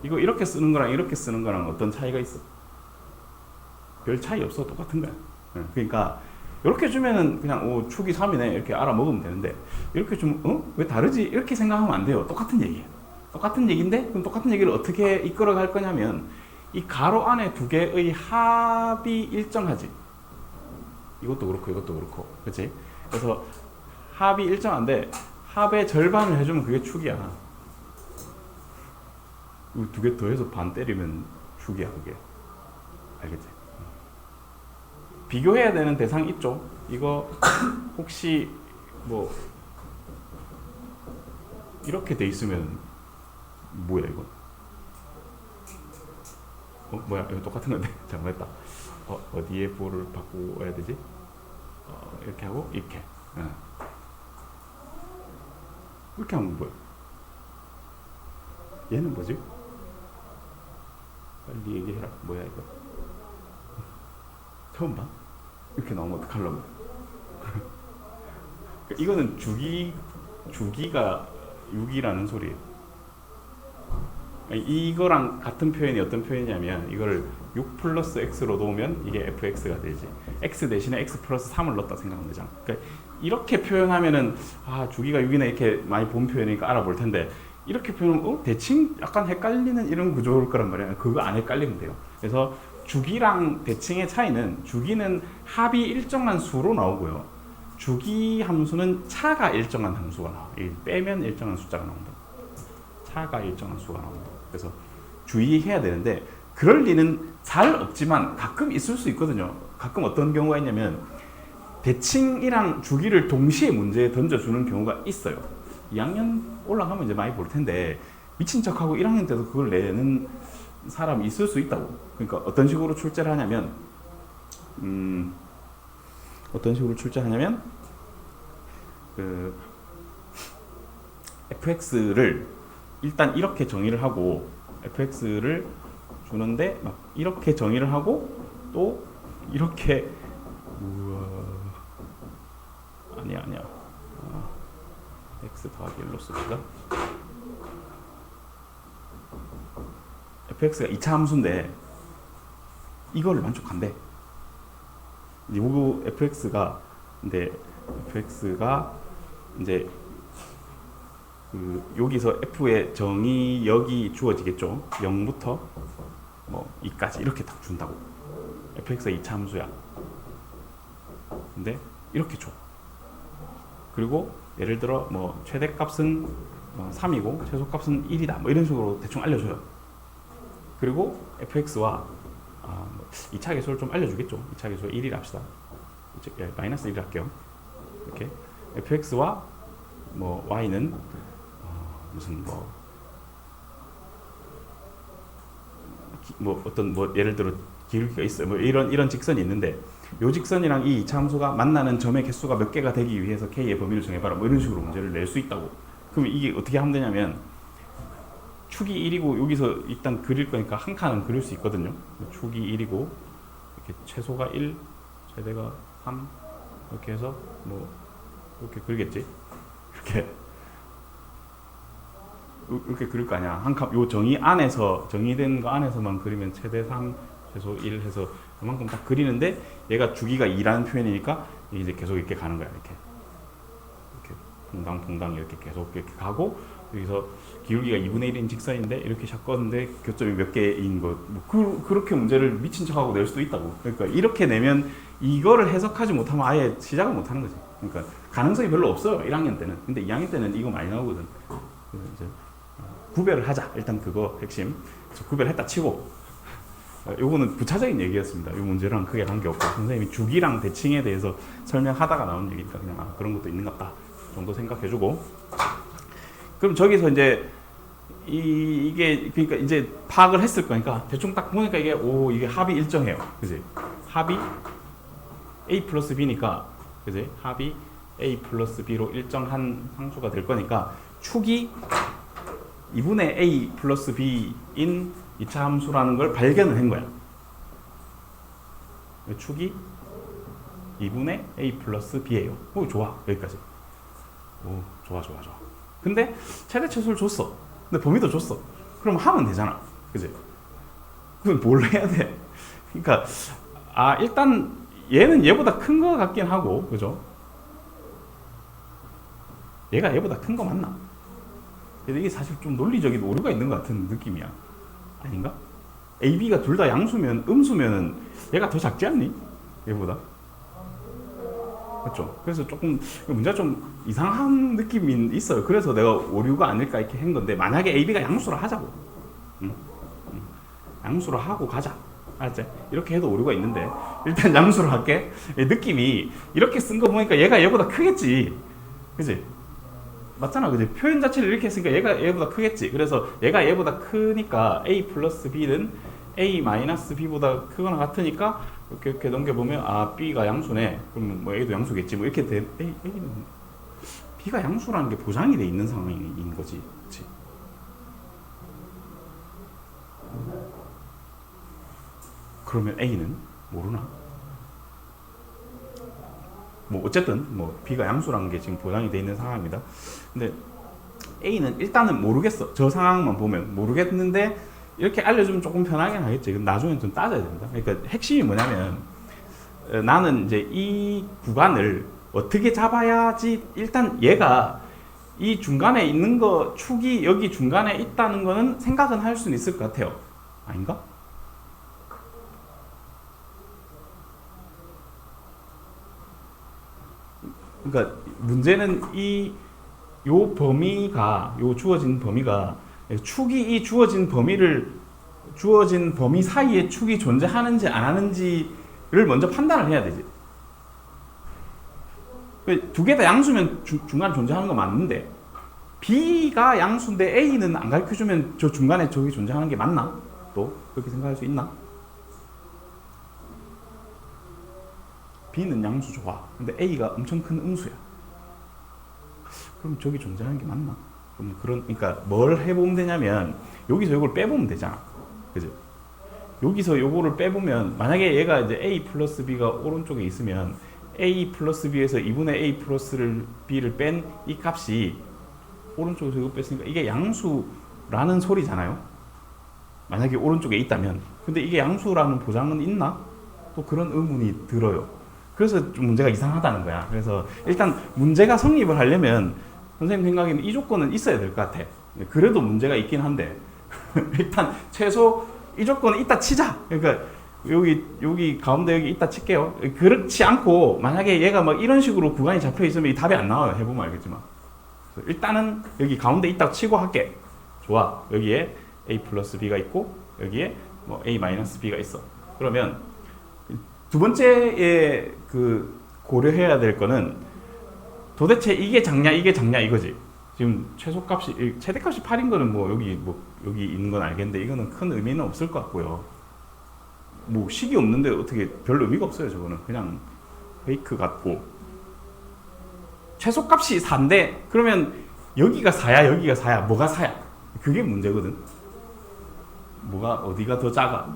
이거 이렇게 쓰는 거랑 이렇게 쓰는 거랑 어떤 차이가 있어? 별 차이 없어. 똑같은 거야. 그러니까 이렇게 주면은 그냥 축이 3이네 이렇게 알아먹으면 되는데 이렇게 주면 왜 다르지? 이렇게 생각하면 안 돼요. 똑같은 얘기예요. 똑같은 얘기인데 그럼 똑같은 얘기를 어떻게 이끌어 갈 거냐면 이 가로 안에 두 개의 합이 일정하지. 이것도 그렇고 이것도 그렇고, 그렇지? 그래서 합이 일정한데 합의 절반을 해주면 그게 축이야. 두 개 더해서 반 때리면 축이야 그게. 알겠지? 비교해야 되는 대상 있죠? 이거 혹시 뭐 이렇게 돼 있으면 뭐야 이거? 뭐야 이거 똑같은 건데 잘못했다. 어디에 볼을 바꾸어야 되지? 이렇게 하고 이렇게. 이렇게 하면 뭐야? 얘는 뭐지? 빨리 얘기해라. 뭐야 이거? 처음 봐? 이렇게 나오면 어떡하려고? 이거는 주기가 6이라는 소리예요. 이거랑 같은 표현이 어떤 표현이냐면 이거를 6 플러스 x로 놓으면 이게 fx가 되지. x 대신에 x 플러스 3을 넣었다 생각하면 되잖아. 그러니까 이렇게 표현하면은 주기가 6이네 이렇게 많이 본 표현이니까 알아볼 텐데 이렇게 표현하면 대칭 약간 헷갈리는 이런 구조일 거란 말이야. 그거 안 헷갈리면 돼요. 그래서 주기랑 대칭의 차이는 주기는 합이 일정한 수로 나오고요. 주기 함수는 차가 일정한 함수가 나와. 빼면 일정한 숫자가 나온다. 차가 일정한 수가 나온다. 그래서 주의해야 되는데 그럴 리는 잘 없지만 가끔 있을 수 있거든요. 가끔 어떤 경우가 있냐면 대칭이랑 주기를 동시에 문제에 던져주는 경우가 있어요. 2학년 올라가면 이제 많이 볼 텐데 미친 척하고 1학년 때도 그걸 내는 사람이 있을 수 있다고. 그러니까 어떤 식으로 출제를 하냐면 그 fx를 일단 이렇게 정의를 하고 fx를 주는데 막 이렇게 정의를 하고 또 이렇게 아니야 x 더하기 1로 씁시다. fx가 2차 함수인데 이걸 만족한대. 요거 fx가 이제 여기서 f의 정의역이 주어지겠죠. 0부터 뭐 2까지 이렇게 딱 준다고. fx가 2차 함수야. 근데 이렇게 줘. 그리고 예를 들어 뭐 최대값은 3이고 최소값은 1이다. 뭐 이런 식으로 대충 알려줘요. 그리고 fx와 2차 계수를 좀 알려주겠죠. 2차 계수 1이라 합시다. 마이너스 1을 할게요. 이렇게 fx와 뭐 y는 무슨 뭐 어떤 뭐 예를 들어 기울기가 있어요. 뭐 이런 직선이 있는데 요 직선이랑 이 2차 함수가 만나는 점의 개수가 몇 개가 되기 위해서 k의 범위를 정해봐라. 뭐 이런 식으로 문제를 낼 수 있다고. 그럼 이게 어떻게 하면 되냐면 축이 1이고 여기서 일단 그릴 거니까 한 칸은 그릴 수 있거든요. 축이 1이고 이렇게 최소가 1, 최대가 3 이렇게 해서 뭐 이렇게 그리겠지. 이렇게 그릴 거 아니야. 한 칸, 요 정의 안에서 정의된 거 안에서만 그리면 최대 3, 최소 1 해서 그만큼 딱 그리는데 얘가 주기가 2라는 표현이니까 이제 계속 이렇게 가는 거야. 이렇게 퐁당 이렇게 계속 이렇게 가고 여기서 기울기가 2분의 1인 직선인데 이렇게 샷 껐는데 교점이 몇 개인 거 뭐 그렇게 문제를 미친 척하고 낼 수도 있다고. 그러니까 이렇게 내면 이거를 해석하지 못하면 아예 시작을 못 하는 거지. 그러니까 가능성이 별로 없어요. 1학년 때는. 근데 2학년 때는 이거 많이 나오거든. 그래서 이제 구별을 하자. 일단 그거 핵심. 구별했다 치고 요거는 부차적인 얘기였습니다. 이 문제랑 크게 관계없고 선생님이 주기랑 대칭에 대해서 설명하다가 나온 얘기니까 그냥 그런 것도 있는갑다 정도 생각해주고. 그럼 저기서 이제 이게 그러니까 이제 파악을 했을 거니까 대충 딱 보니까 이게 합이 일정해요. 그지? 합이 a 플러스 b니까 그지? 합이 a 플러스 b로 일정한 상수가 될 거니까 축이 2분의 a 플러스 b인 2차 함수라는 걸 발견을 한 거야. 축이 2분의 a 플러스 b예요. 오, 좋아. 여기까지. 오, 좋아. 근데 최대 최소를 줬어. 근데 범위도 줬어. 그럼 하면 되잖아. 그지? 그럼 뭘 해야 돼? 그러니까 일단 얘는 얘보다 큰 거 같긴 하고, 그죠? 얘가 얘보다 큰 거 맞나? 근데 이게 사실 좀 논리적인 오류가 있는 것 같은 느낌이야. 아닌가? A, B가 둘 다 양수면 음수면은 얘가 더 작지 않니? 얘보다. 맞죠? 그래서 조금 문제가 좀 이상한 느낌이 있어요. 그래서 내가 오류가 아닐까 이렇게 한 건데 만약에 A, B가 양수로 하자고. 양수로 하고 가자. 알았지? 이렇게 해도 오류가 있는데 일단 양수로 할게. 느낌이 이렇게 쓴 거 보니까 얘가 얘보다 크겠지. 그치? 맞잖아. 그치? 표현 자체를 이렇게 했으니까 얘가 얘보다 크겠지. 그래서 얘가 얘보다 크니까 A 플러스 B는 A 마이너스 B보다 크거나 같으니까 이렇게 넘겨보면 B가 양수네. 그러면 뭐 A도 양수겠지. 뭐 이렇게 돼. A는 B가 양수라는 게 보장이 돼 있는 상황인 거지. 그치? 그러면 A는 모르나? 뭐 어쨌든 뭐 B가 양수라는 게 지금 보장이 돼 있는 상황입니다. 근데 A는 일단은 모르겠어. 저 상황만 보면 모르겠는데 이렇게 알려주면 조금 편하긴 하겠지. 나중에 좀 따져야 된다. 그러니까 핵심이 뭐냐면 나는 이제 이 구간을 어떻게 잡아야지 일단 얘가 이 중간에 있는 거 축이 여기 중간에 있다는 거는 생각은 할 수는 있을 것 같아요. 아닌가? 그러니까 문제는 요 범위가 요 주어진 범위가 축이 이 주어진 범위 사이에 축이 존재하는지 안 하는지를 먼저 판단을 해야 되지. 두 개 다 양수면 중간에 존재하는 거 맞는데 B가 양수인데 A는 안 가르쳐주면 저 중간에 저기 존재하는 게 맞나? 또 그렇게 생각할 수 있나? B는 양수 좋아. 근데 A가 엄청 큰 음수야. 그럼 저기 존재하는 게 맞나? 그러니까 뭘 해보면 되냐면 여기서 이걸 빼보면 되잖아. 그죠? 여기서 요거를 빼보면 만약에 얘가 이제 A 플러스 B가 오른쪽에 있으면 A 플러스 B에서 2분의 A 플러스 B를 뺀 이 값이 오른쪽에서 이거 뺐으니까 이게 양수라는 소리잖아요. 만약에 오른쪽에 있다면. 근데 이게 양수라는 보장은 있나? 또 그런 의문이 들어요. 그래서 좀 문제가 이상하다는 거야. 그래서 일단 문제가 성립을 하려면 선생님 생각에는 이 조건은 있어야 될 것 같아. 그래도 문제가 있긴 한데 일단 최소 이 조건은 이따 치자. 그러니까 여기 가운데 여기 이따 칠게요. 그렇지 않고 만약에 얘가 막 이런 식으로 구간이 잡혀 있으면 이 답이 안 나와요. 해보면 알겠지만. 일단은 여기 가운데 이따 치고 할게. 좋아. 여기에 a 플러스 b가 있고 여기에 뭐 a 마이너스 b가 있어. 그러면 두 번째에 그 고려해야 될 거는 도대체 이게 작냐 이거지. 지금 최소값이 최대값이 8인 거는 뭐 여기 있는 건 알겠는데 이거는 큰 의미는 없을 것 같고요. 뭐 식이 없는데 어떻게 별 의미가 없어요. 저거는 그냥 페이크 같고. 최소값이 4인데 그러면 여기가 4야 여기가 4야 뭐가 4야? 그게 문제거든. 뭐가 어디가 더 작아?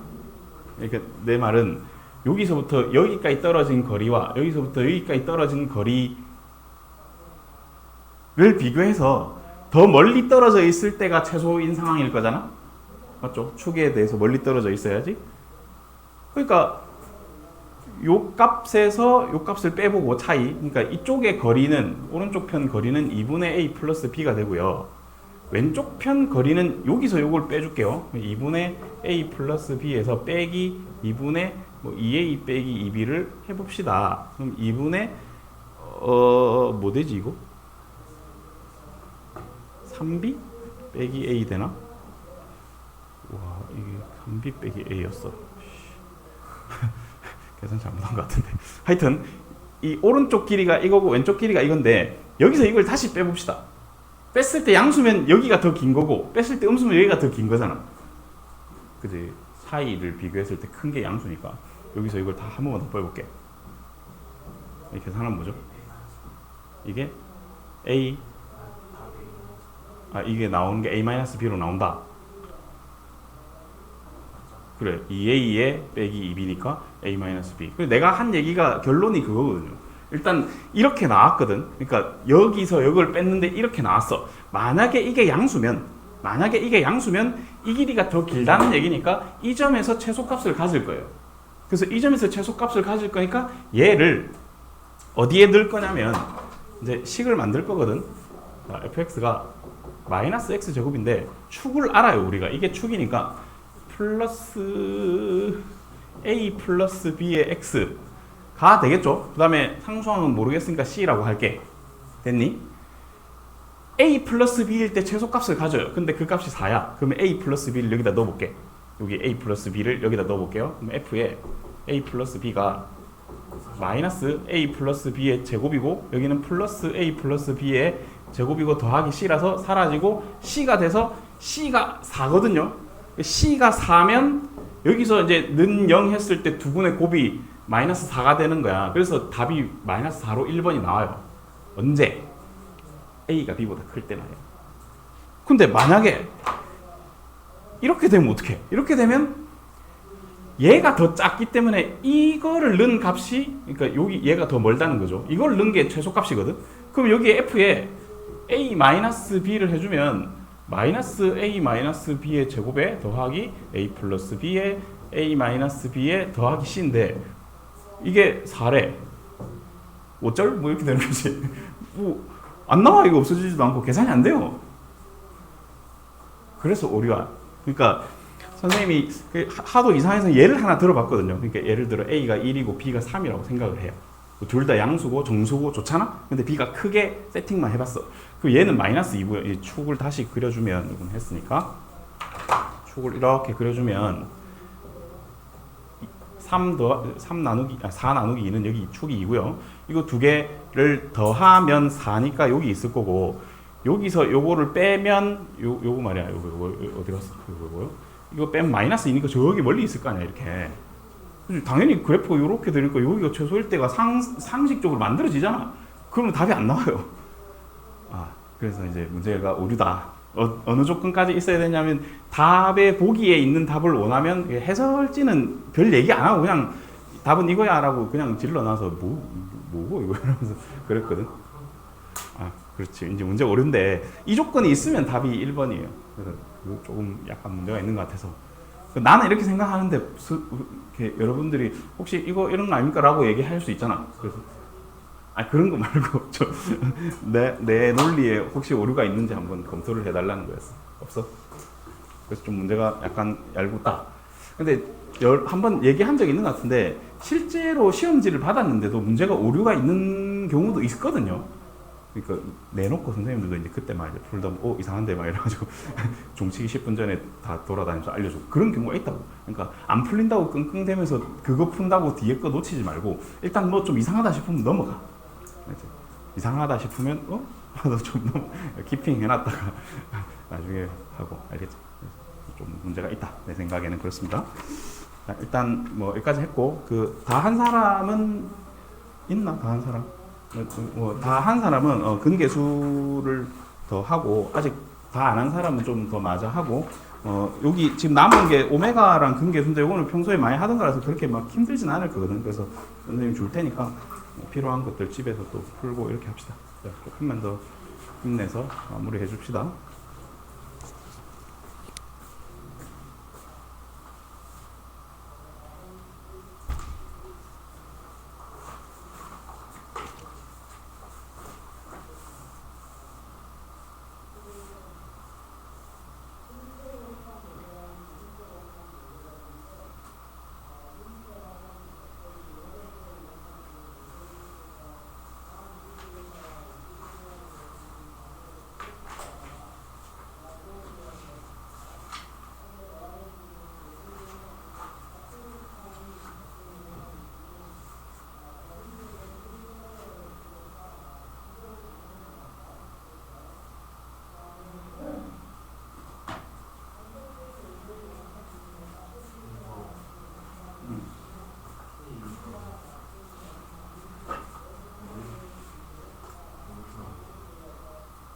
그러니까 내 말은 여기서부터 여기까지 떨어진 거리와 여기서부터 여기까지 떨어진 거리를 비교해서 더 멀리 떨어져 있을 때가 최소인 상황일 거잖아. 맞죠? 축에 대해서 멀리 떨어져 있어야지. 그러니까 요 값에서 요 값을 빼보고 차이. 그러니까 이쪽의 거리는 오른쪽 편 거리는 2분의 a 플러스 b가 되고요. 왼쪽 편 거리는 여기서 요걸 빼줄게요. 2분의 a 플러스 b에서 빼기 2분의 뭐 2a 빼기 2b를 해봅시다. 그럼 2분의 뭐 되지 이거? 3b 빼기 a 되나? 와 이게 3b 빼기 a였어. 계산 잘못한 것 같은데. 하여튼 이 오른쪽 길이가 이거고 왼쪽 길이가 이건데 여기서 이걸 다시 빼봅시다. 뺐을 때 양수면 여기가 더 긴 거고 뺐을 때 음수면 여기가 더 긴 거잖아. 그지? 사이를 비교했을 때 큰 게 양수니까 여기서 이걸 다 한 번만 더 빼볼게. 이 계산하면 뭐죠? 이게 a 이게 나오는 게 a-b로 나온다. 그래 2a에 빼기 2b니까 a-b. 그래 내가 한 얘기가 결론이 그거거든요. 일단 이렇게 나왔거든. 그러니까 여기서 이걸 뺐는데 이렇게 나왔어. 만약에 이게 양수면 이 길이가 더 길다는 얘기니까 이 점에서 최소값을 가질 거예요. 그래서 이 점에서 최소값을 가질 거니까 얘를 어디에 넣을 거냐면 이제 식을 만들 거거든. fx가 마이너스 x 제곱인데 축을 알아요. 우리가 이게 축이니까 플러스 a 플러스 b의 x가 되겠죠. 그 다음에 상수항은 모르겠으니까 c라고 할게. 됐니? a 플러스 b일 때 최소값을 가져요. 근데 그 값이 4야. 그러면 a 플러스 b를 여기다 넣어볼게. 여기 a 플러스 b를 여기다 넣어볼게요. 그럼 f에 a 플러스 b가 마이너스 a 플러스 b의 제곱이고 여기는 플러스 a 플러스 b의 제곱이고 더하기 c라서 사라지고 c가 돼서 c가 4거든요. c가 4면 여기서 이제 는 0 했을 때 두 분의 곱이 마이너스 4가 되는 거야. 그래서 답이 마이너스 4로 1번이 나와요. 언제? a가 b보다 클 때 말이야. 근데 만약에 이렇게 되면 어떡해? 이렇게 되면 얘가 더 작기 때문에 이거를 넣은 값이 그러니까 여기 얘가 더 멀다는 거죠. 이걸 넣은 게 최소값이거든. 그럼 여기 f에 a-b를 해주면 마이너스 a-b의 제곱에 더하기 a 플러스 b의 a-b의 더하기 c인데 이게 4래. 5절? 뭐 이렇게 되는 거지. 뭐 안 나와. 이거 없어지지도 않고 계산이 안 돼요. 그래서 오류야. 그러니까 선생님이 하도 이상해서 예를 하나 들어봤거든요. 그러니까 예를 들어 A가 1이고 B가 3이라고 생각을 해요. 둘 다 양수고 정수고 좋잖아? 근데 B가 크게 세팅만 해봤어. 그 얘는 마이너스 2고요. 이 축을 다시 그려주면, 이건 했으니까. 축을 이렇게 그려주면 4 나누기 2는 여기 축이 2고요. 이거 두 개를 더하면 4니까 여기 있을 거고, 여기서 요거를 빼면 요거 말이야. 요거 어디 갔어? 요거요? 이거 빼면 마이너스 2니까 저기 멀리 있을 거 아니야, 이렇게. 당연히 그래프가 이렇게 되니까 여기가 최소일 때가 상식적으로 만들어지잖아. 그러면 답이 안 나와요. 그래서 이제 문제가 오류다. 어느 조건까지 있어야 되냐면 답의 보기에 있는 답을 원하면 해설지는 별 얘기 안 하고 그냥 답은 이거야 라고 그냥 질러놔서 뭐고 이거 이러면서 그랬거든. 그렇지. 이제 문제가 어려운데 이 조건이 있으면 답이 1번이에요. 그래서 조금 약간 문제가 있는 것 같아서 나는 이렇게 생각하는데 이렇게 여러분들이 혹시 이거 이런 거 아닙니까? 라고 얘기할 수 있잖아. 그래서 그런 거 말고 내 논리에 혹시 오류가 있는지 한번 검토를 해달라는 거였어. 없어? 그래서 좀 문제가 약간 얄궂다. 근데 한번 얘기한 적이 있는 것 같은데 실제로 시험지를 받았는데도 문제가 오류가 있는 경우도 있거든요. 그러니까 내놓고 선생님들도 이제 그때 막 이제 풀다 이상한데 막 이래가지고 종치기 10분 전에 다 돌아다니면서 알려주고 그런 경우가 있다고. 그러니까 안 풀린다고 끙끙대면서 그거 푼다고 뒤에 거 놓치지 말고 일단 뭐 좀 이상하다 싶으면 넘어가. 이상하다 싶으면 너좀 키핑 해놨다가 나중에 하고. 알겠지? 좀 문제가 있다 내 생각에는 그렇습니다. 자, 일단 뭐 여기까지 했고 그 다 한 사람은 있나? 다 한 사람? 다 한 사람은 근계수를 더 하고 아직 다 안 한 사람은 좀 더 마저 하고 여기 지금 남은 게 오메가랑 근계수인데 이거는 평소에 많이 하던 거라서 그렇게 막 힘들진 않을 거거든. 그래서 선생님 줄 테니까 필요한 것들 집에서 또 풀고 이렇게 합시다. 자, 조금만 더 힘내서 마무리해 줍시다.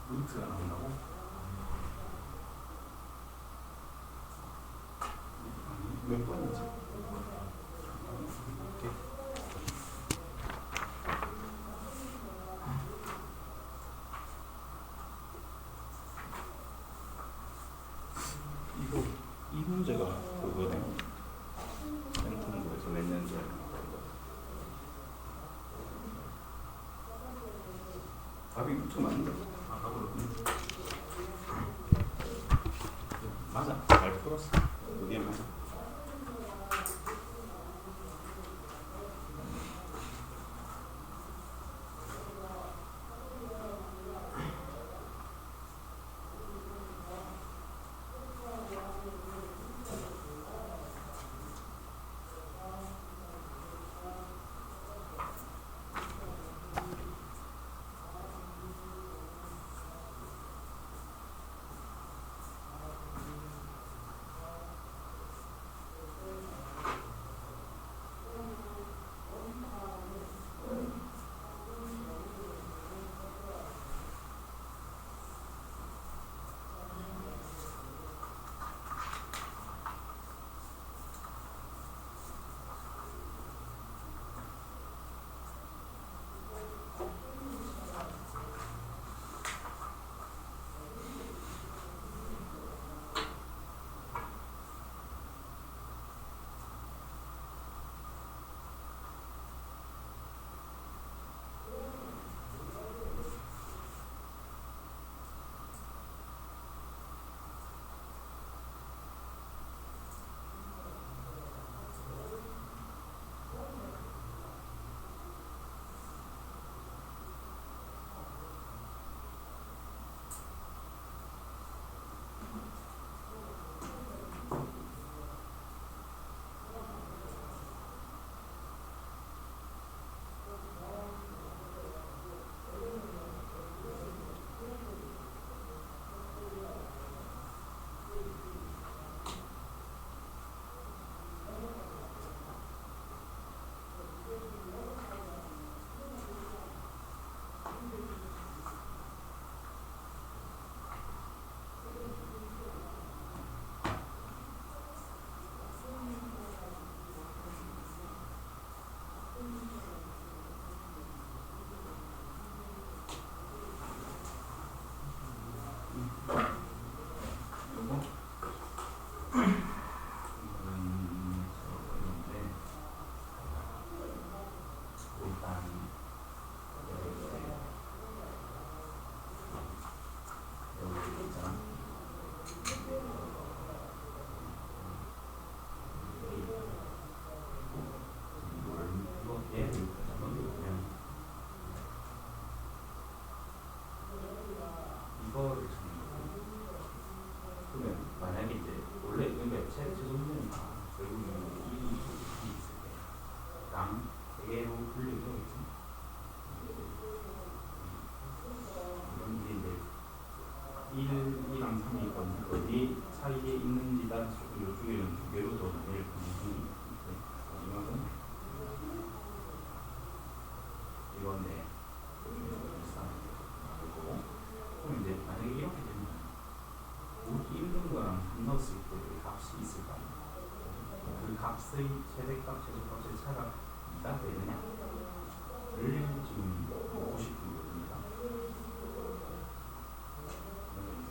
루트가 나온다고? 몇 번이지? 이거 이 문제가 그거네. 센텀부에서 냈는지. 답이 루트 맞는다. 맞아. 잘 풀었어. 그게 맞아. 그러면 만약에 이제 원래 그러니까 최대 최소 문제니까 결국은 이 있을 때랑 대개로 분류를 하겠지. 이런 게 이제 1이랑 3이 어디 사이에 있는지 따라서 요 중에는 두 개로 더 나뉠 가능성이 있는데 이거는 이건데 거고 그럼 이제 만약에 이렇게 되면 우리 1번 거랑 3 넣었을 때 값이 있을 거 아니야. 그 값의 최대값, 최소값의 차가 2가 되느냐를 지금 보고 싶은 겁니다.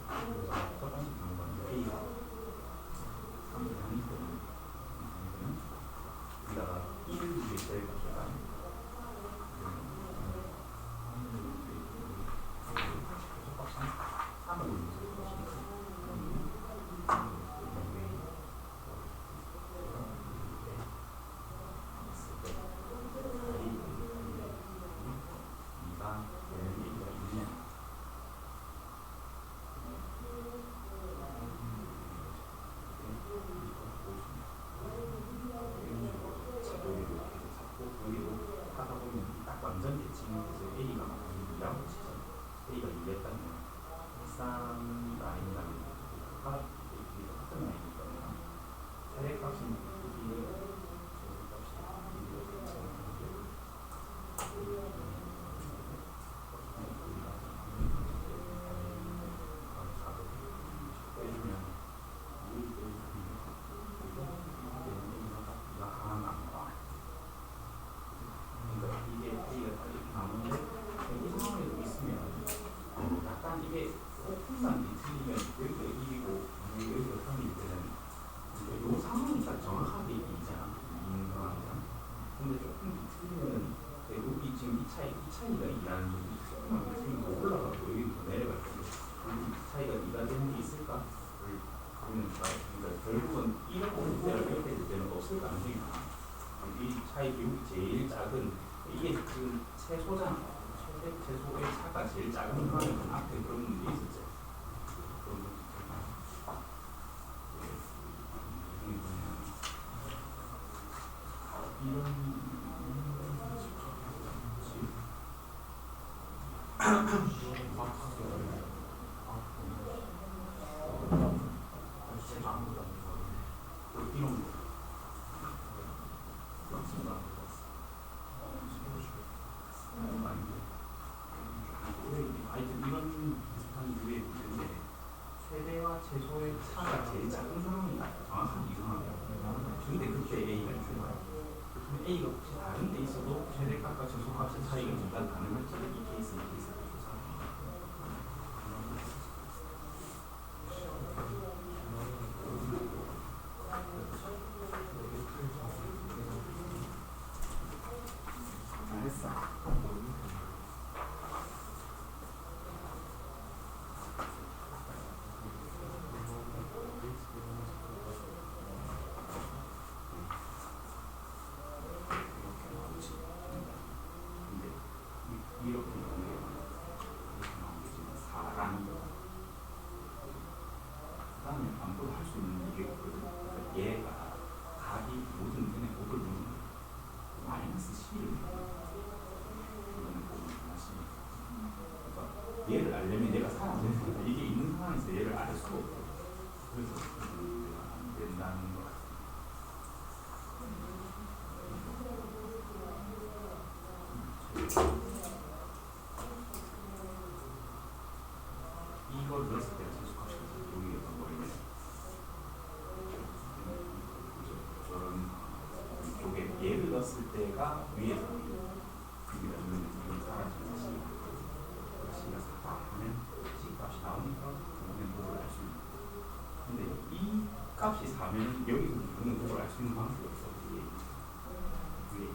그래서 첫 번째 경우는 A가 3이 아니거든. 여기다가 1이 최대값일 거 아니야. 최소값은 3을 올리는 것이니까. 완전 대칭해서 A가 2라고 치죠. A가 2였다면 3 라인이라는 가 같은 라인이거든요. 최대값은 2, 차이가 2라는 점이 조금만 더 올라가고 여기 더 내려갈 건데 이 차이가 2가 되는 게 있을까를 보면 그러니까 결국은 이런 문제를 이렇게 될 때는 없을 가능성이 많아. 이 차이 비율이 제일 작은 이게 그 최소잖아. 최소의 차가 제일 작은 거는 앞에 그런 문제 있었죠. 이런 최소의 차가 제일 작은 상황이 정확하게 이상하네요. 근데 그때 A가 있어요. A가 혹시 다른 데 있어도 최대값과 최소값의 차이가 중간 가능할지 이 케이스는 조사. 잘했어. 이렇게 나오겠지만 4라는 거. 그 다음에 아무것도 할 수 있는 이게 있거든. 그러니까 얘가 각이 모든 눈에 5를 누르는 마이너스 11을 이거는 보면 하나씩. 그러니까 얘를 알려면 내가 사라져야 돼. 이게 있는 상황에서 얘를 알 수가 없어. 그래서 안 된다는 거. 이걸 넣었을 때가 최소값이 여기 어떤 거리네. 저런 이쪽에 얘를 넣었을 때가 위에서 여기다 이건 사라지는 C가 4 하면 C값이 나오니까 그러면 그걸 알 수 있는 거예요. 근데 이 값이 4면 여기서 그러면 그걸 알 수 있는 방법이 없어. 위에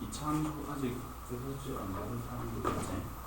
이차함도 아직 대소지 안 받은 사람들 때문에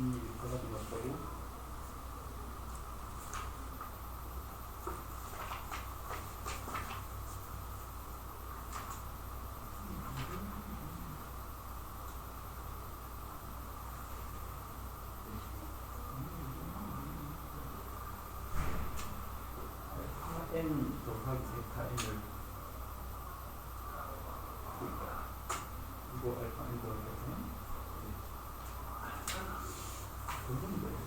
바닥이 맞다고? n 더하기 베타 n을 이거 알파 n 더하기 베타 n? 그건 뭐야?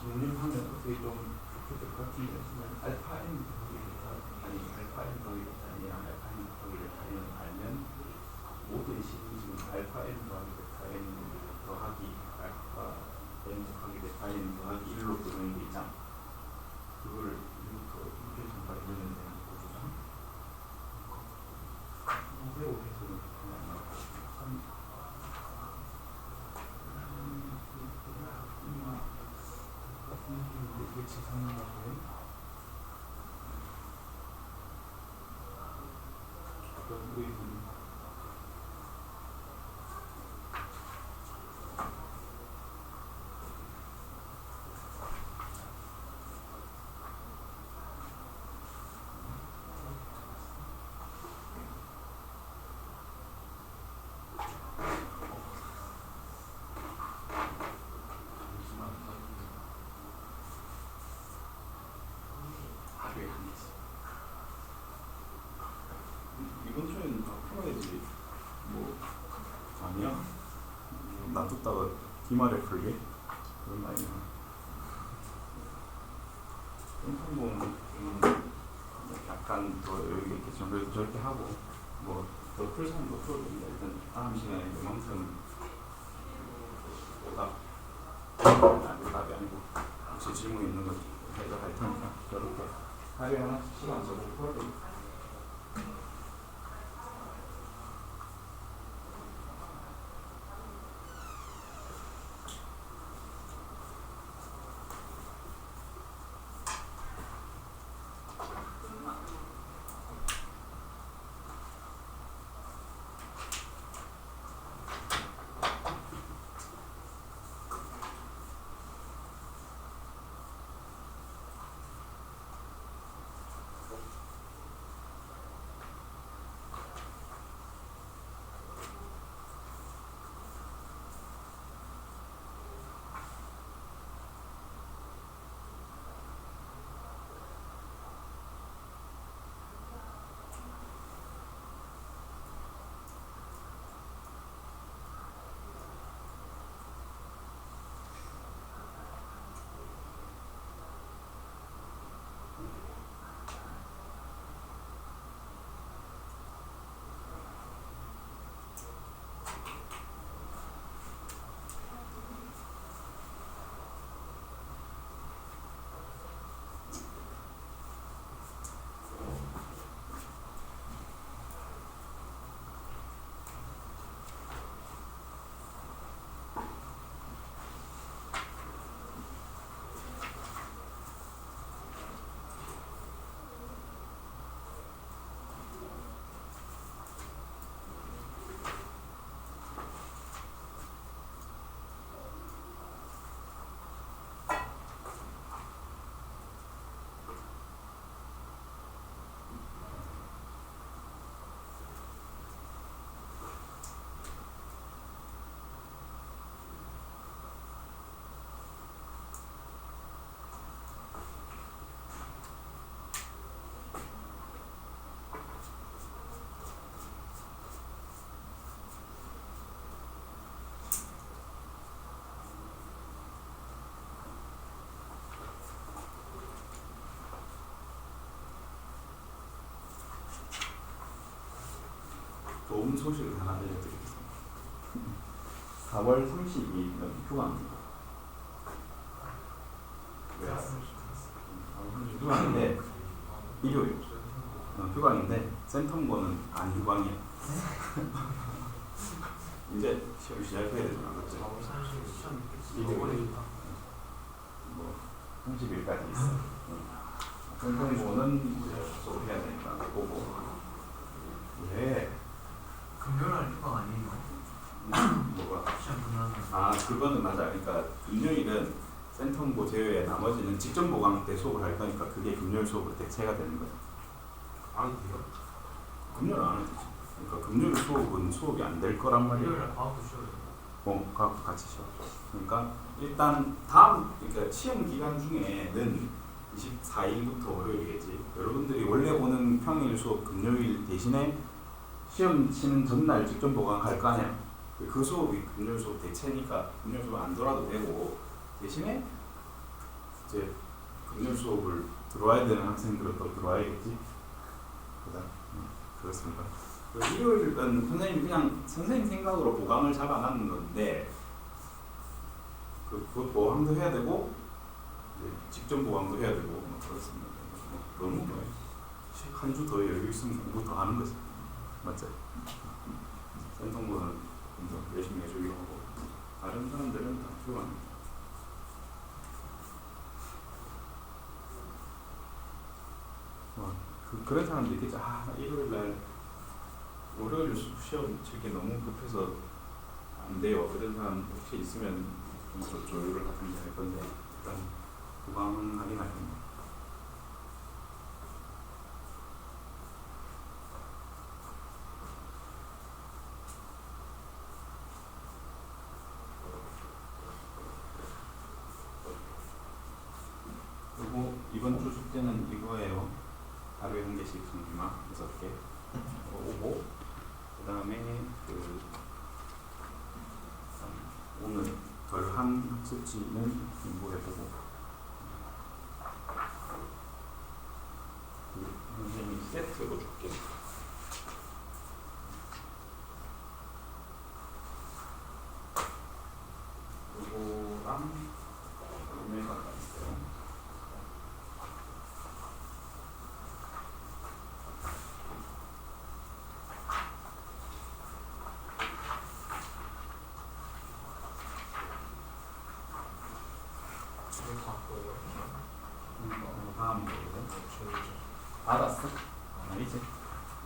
정리를 하면 어떻게 좀 그렇게 될 것 같은데 알파 n 더하기 베타 아니 알파 n 더하기 베타 n이랑 알파 n 더하기 베타 n을 알면 모든 식이 지금 알파 n 더하기 베타 n 더하기 알파 n 더하기 베타 n 더하기 1로 들어오는 게 있잖아. 그거를 1부터 1계산까지 넣으면 되는 거죠. 이대로 해서 그냥 3 이게 지상이라고요? 어떤 의미? 이번 주에는 다 풀어야지. 뭐 아니야? 놔뒀다가 기말에 풀게? 그런 거 아니야. 땡성공은 약간 더 여유 있게 정도에서 저렇게 하고 뭐 더 풀 사람도 풀어도 된다. 일단 다음 시간에 이만큼 오답이 아니고 혹시 질문 있는 거 해서 할 테니까 저렇게 하루에 하나씩 시간 써서 풀어도 돼. 좋은 소식을 하나 알려드리겠습니다. 4월 30일은 휴가입니다. 왜? 4월 30일 휴가인데 일요일 휴가인데 센텀거는 안 휴방이야. 이제 시험 시작해야 되잖아. 그치? 4월 30일 시험 일요일 30일까지 있어. 전통보는 소개해야 되니까 보고. 왜? 금요일 날 휴가 아니에요? 뭐가? 시험 끝나면. 아 그거는 맞아. 그러니까 금요일은 센텀보 제외에 나머지는 직전 보강 때 수업을 할 거니까 그게 금요일 수업으로 대체가 되는 거야. 안 돼요? 금요일 안 해도 되지. 그러니까 금요일 수업은 수업이 안 될 거란 말이야. 금요일 날 과학도 쉬어요. 과학도 같이 쉬어. 그러니까 일단 그러니까 시험 기간 중에는 24일부터 월요일이겠지. 여러분들이 원래 오는 평일 수업 금요일 대신에 시험 치는 전날 직전 보강할 거 아니야. 그 수업이 금요일 수업 대체니까 금요일 수업 안 돌아도 되고 대신에 이제 금요일 수업을 들어와야 되는 학생들은 또 들어와야겠지. 그렇습니다. 일요일은 선생님이 그냥 선생님 생각으로 보강을 잡아놨는 건데 그 보강도 해야 되고 직전 보강도 해야 되고 그렇습니다. 너무 한 주 더 여유 있으면 공부 더 하는 거지. 맞지? 센터보는 좀 열심히 해주기로 하고 다른 사람들은 다 휴가합니다. 그런 사람도 있겠지. 일요일날 월요일 시험 치기 너무 급해서 안 돼요. 그런 사람 혹시 있으면 좀 조율을 하든지 할 건데 일단 보강하긴 할 겁니다. 그리고 이번 주 숙제는 이거예요. 하루에 한 개씩 성기만 6개 오고 그 다음에 오늘 덜한 학습지는 공부해보고 선생님이 세트로 줄게. 요거랑 오메가가 있어요. 다음 거거든. 알았어? 이제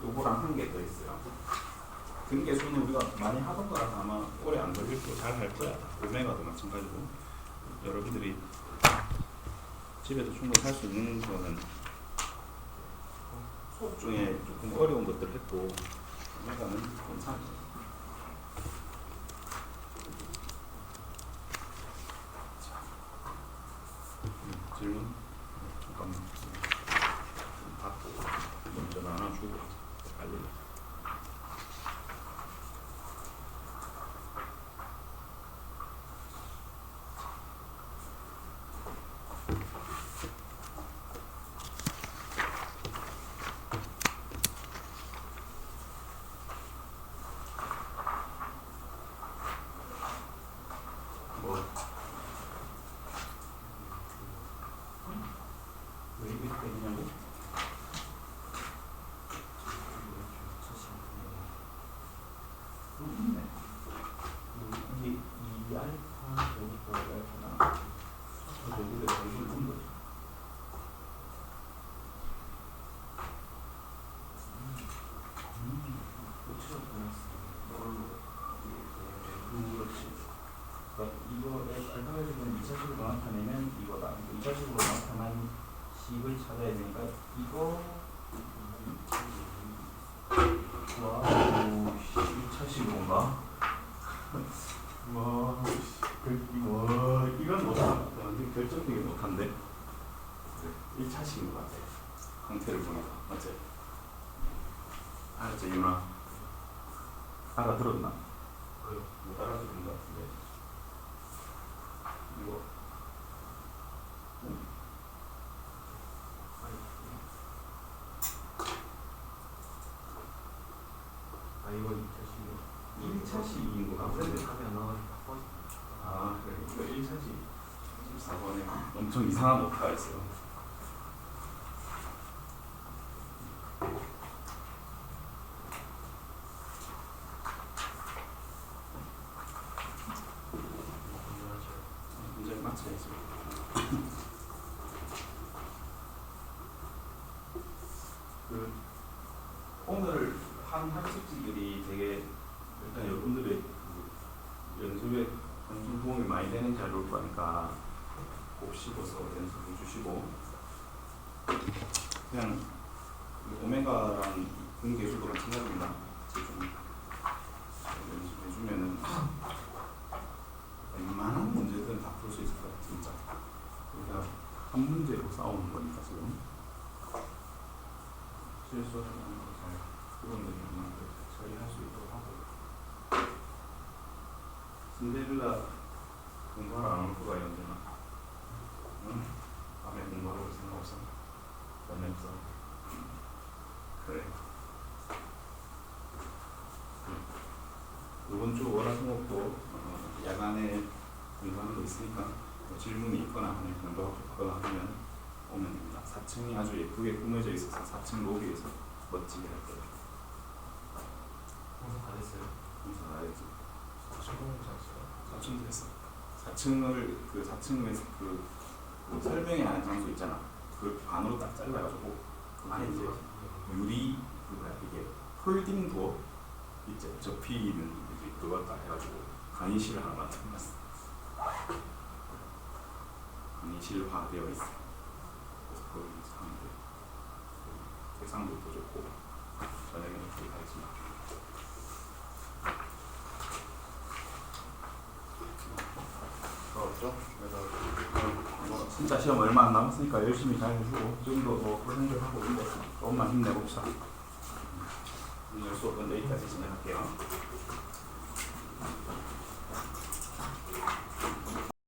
요거랑 한 개 더 있어요. 등계수는 우리가 많이 하던 거라서 아마 오래 안 걸릴 거고 잘 할 거야. 오메가도 마찬가지고 여러분들이 집에서 충분히 할 수 있는 거는 수업 중에 조금 어려운 것들 했고 오메가는 괜찮아요. 질문? 잠깐만 받고 먼저 나눠주고 빨리. 왜 이렇게 되냐고? 이게 2알파 여기서 알파나 여기를 여기 본 거지. 그렇지. 그러니까 이거의 알파벳은 2차식으로 나타내면 이거다. 2차식으로 나타난 식을 찾아야 되니까 이거 와우 1차식인가? 와 이건 못하. 완전 결정되게 못한데. 1차식인 것 같아. 형태를 보니까 맞지? 알았지 유나? 알아들었나? 못 알아들은 것 같은데. 이거 이거 1차식인 것 같은데. 답이 안 나와가지고 바꿔. 그래. 이거 1차식 14번에 엄청 이상한 오타가 있어요. 문제 맞춰야지. 일반 학습지들이 되게 일단 여러분들의 그 연습에 엄청 도움이 많이 되는 자료일 거니까 꼭 씹어서 연습해 주시고 그냥 이 오메가랑 분계수도 마찬가지입니다. 좀 연습해 주면은 웬만한 문제들은 다 풀 수 있을 거야 진짜. 우리가 한 문제로 싸우는 거니까 지금 실수하지 않고 잘 부분들이 있는데 처리할 수 있도록 하고. 신데렐라 공부하러 안 올 거가 언제나. 응? 밤에 공부하러 올 생각 없어? 전혀 없어. 그래. 이번 주 월화수목도 야간에 공부하는 거 있으니까 뭐 질문이 있거나 아니면 공부하고 싶거나 하면 오면 됩니다. 4층이 아주 예쁘게 꾸며져 있어서 4층 로비에서 멋지게 할 거예요. 공사 다 됐어요? 공사 다 했지. 4층 공사 했어요? 4층 됐어. 4층을 그 4층에서 그 설명회 하는 장소 있잖아. 그 반으로 딱 잘라가지고 그 안에 이제 유리 그 뭐야 이게 폴딩 도어 이제 접히는 이제 그거 딱 해가지고 강의실 하나 만들어놨어. 강의실화 되어 있어. 그래서 거기서 하면 돼. 색상도 더 좋고 저녁에는 그렇게 가겠습니다. 없죠? 뭐 진짜 시험 얼마 안 남았으니까 열심히 잘 해주고 지금도 뭐 고생들하고 있는데 조금만 힘내봅시다. 오늘 수업은 여기까지 진행할게요.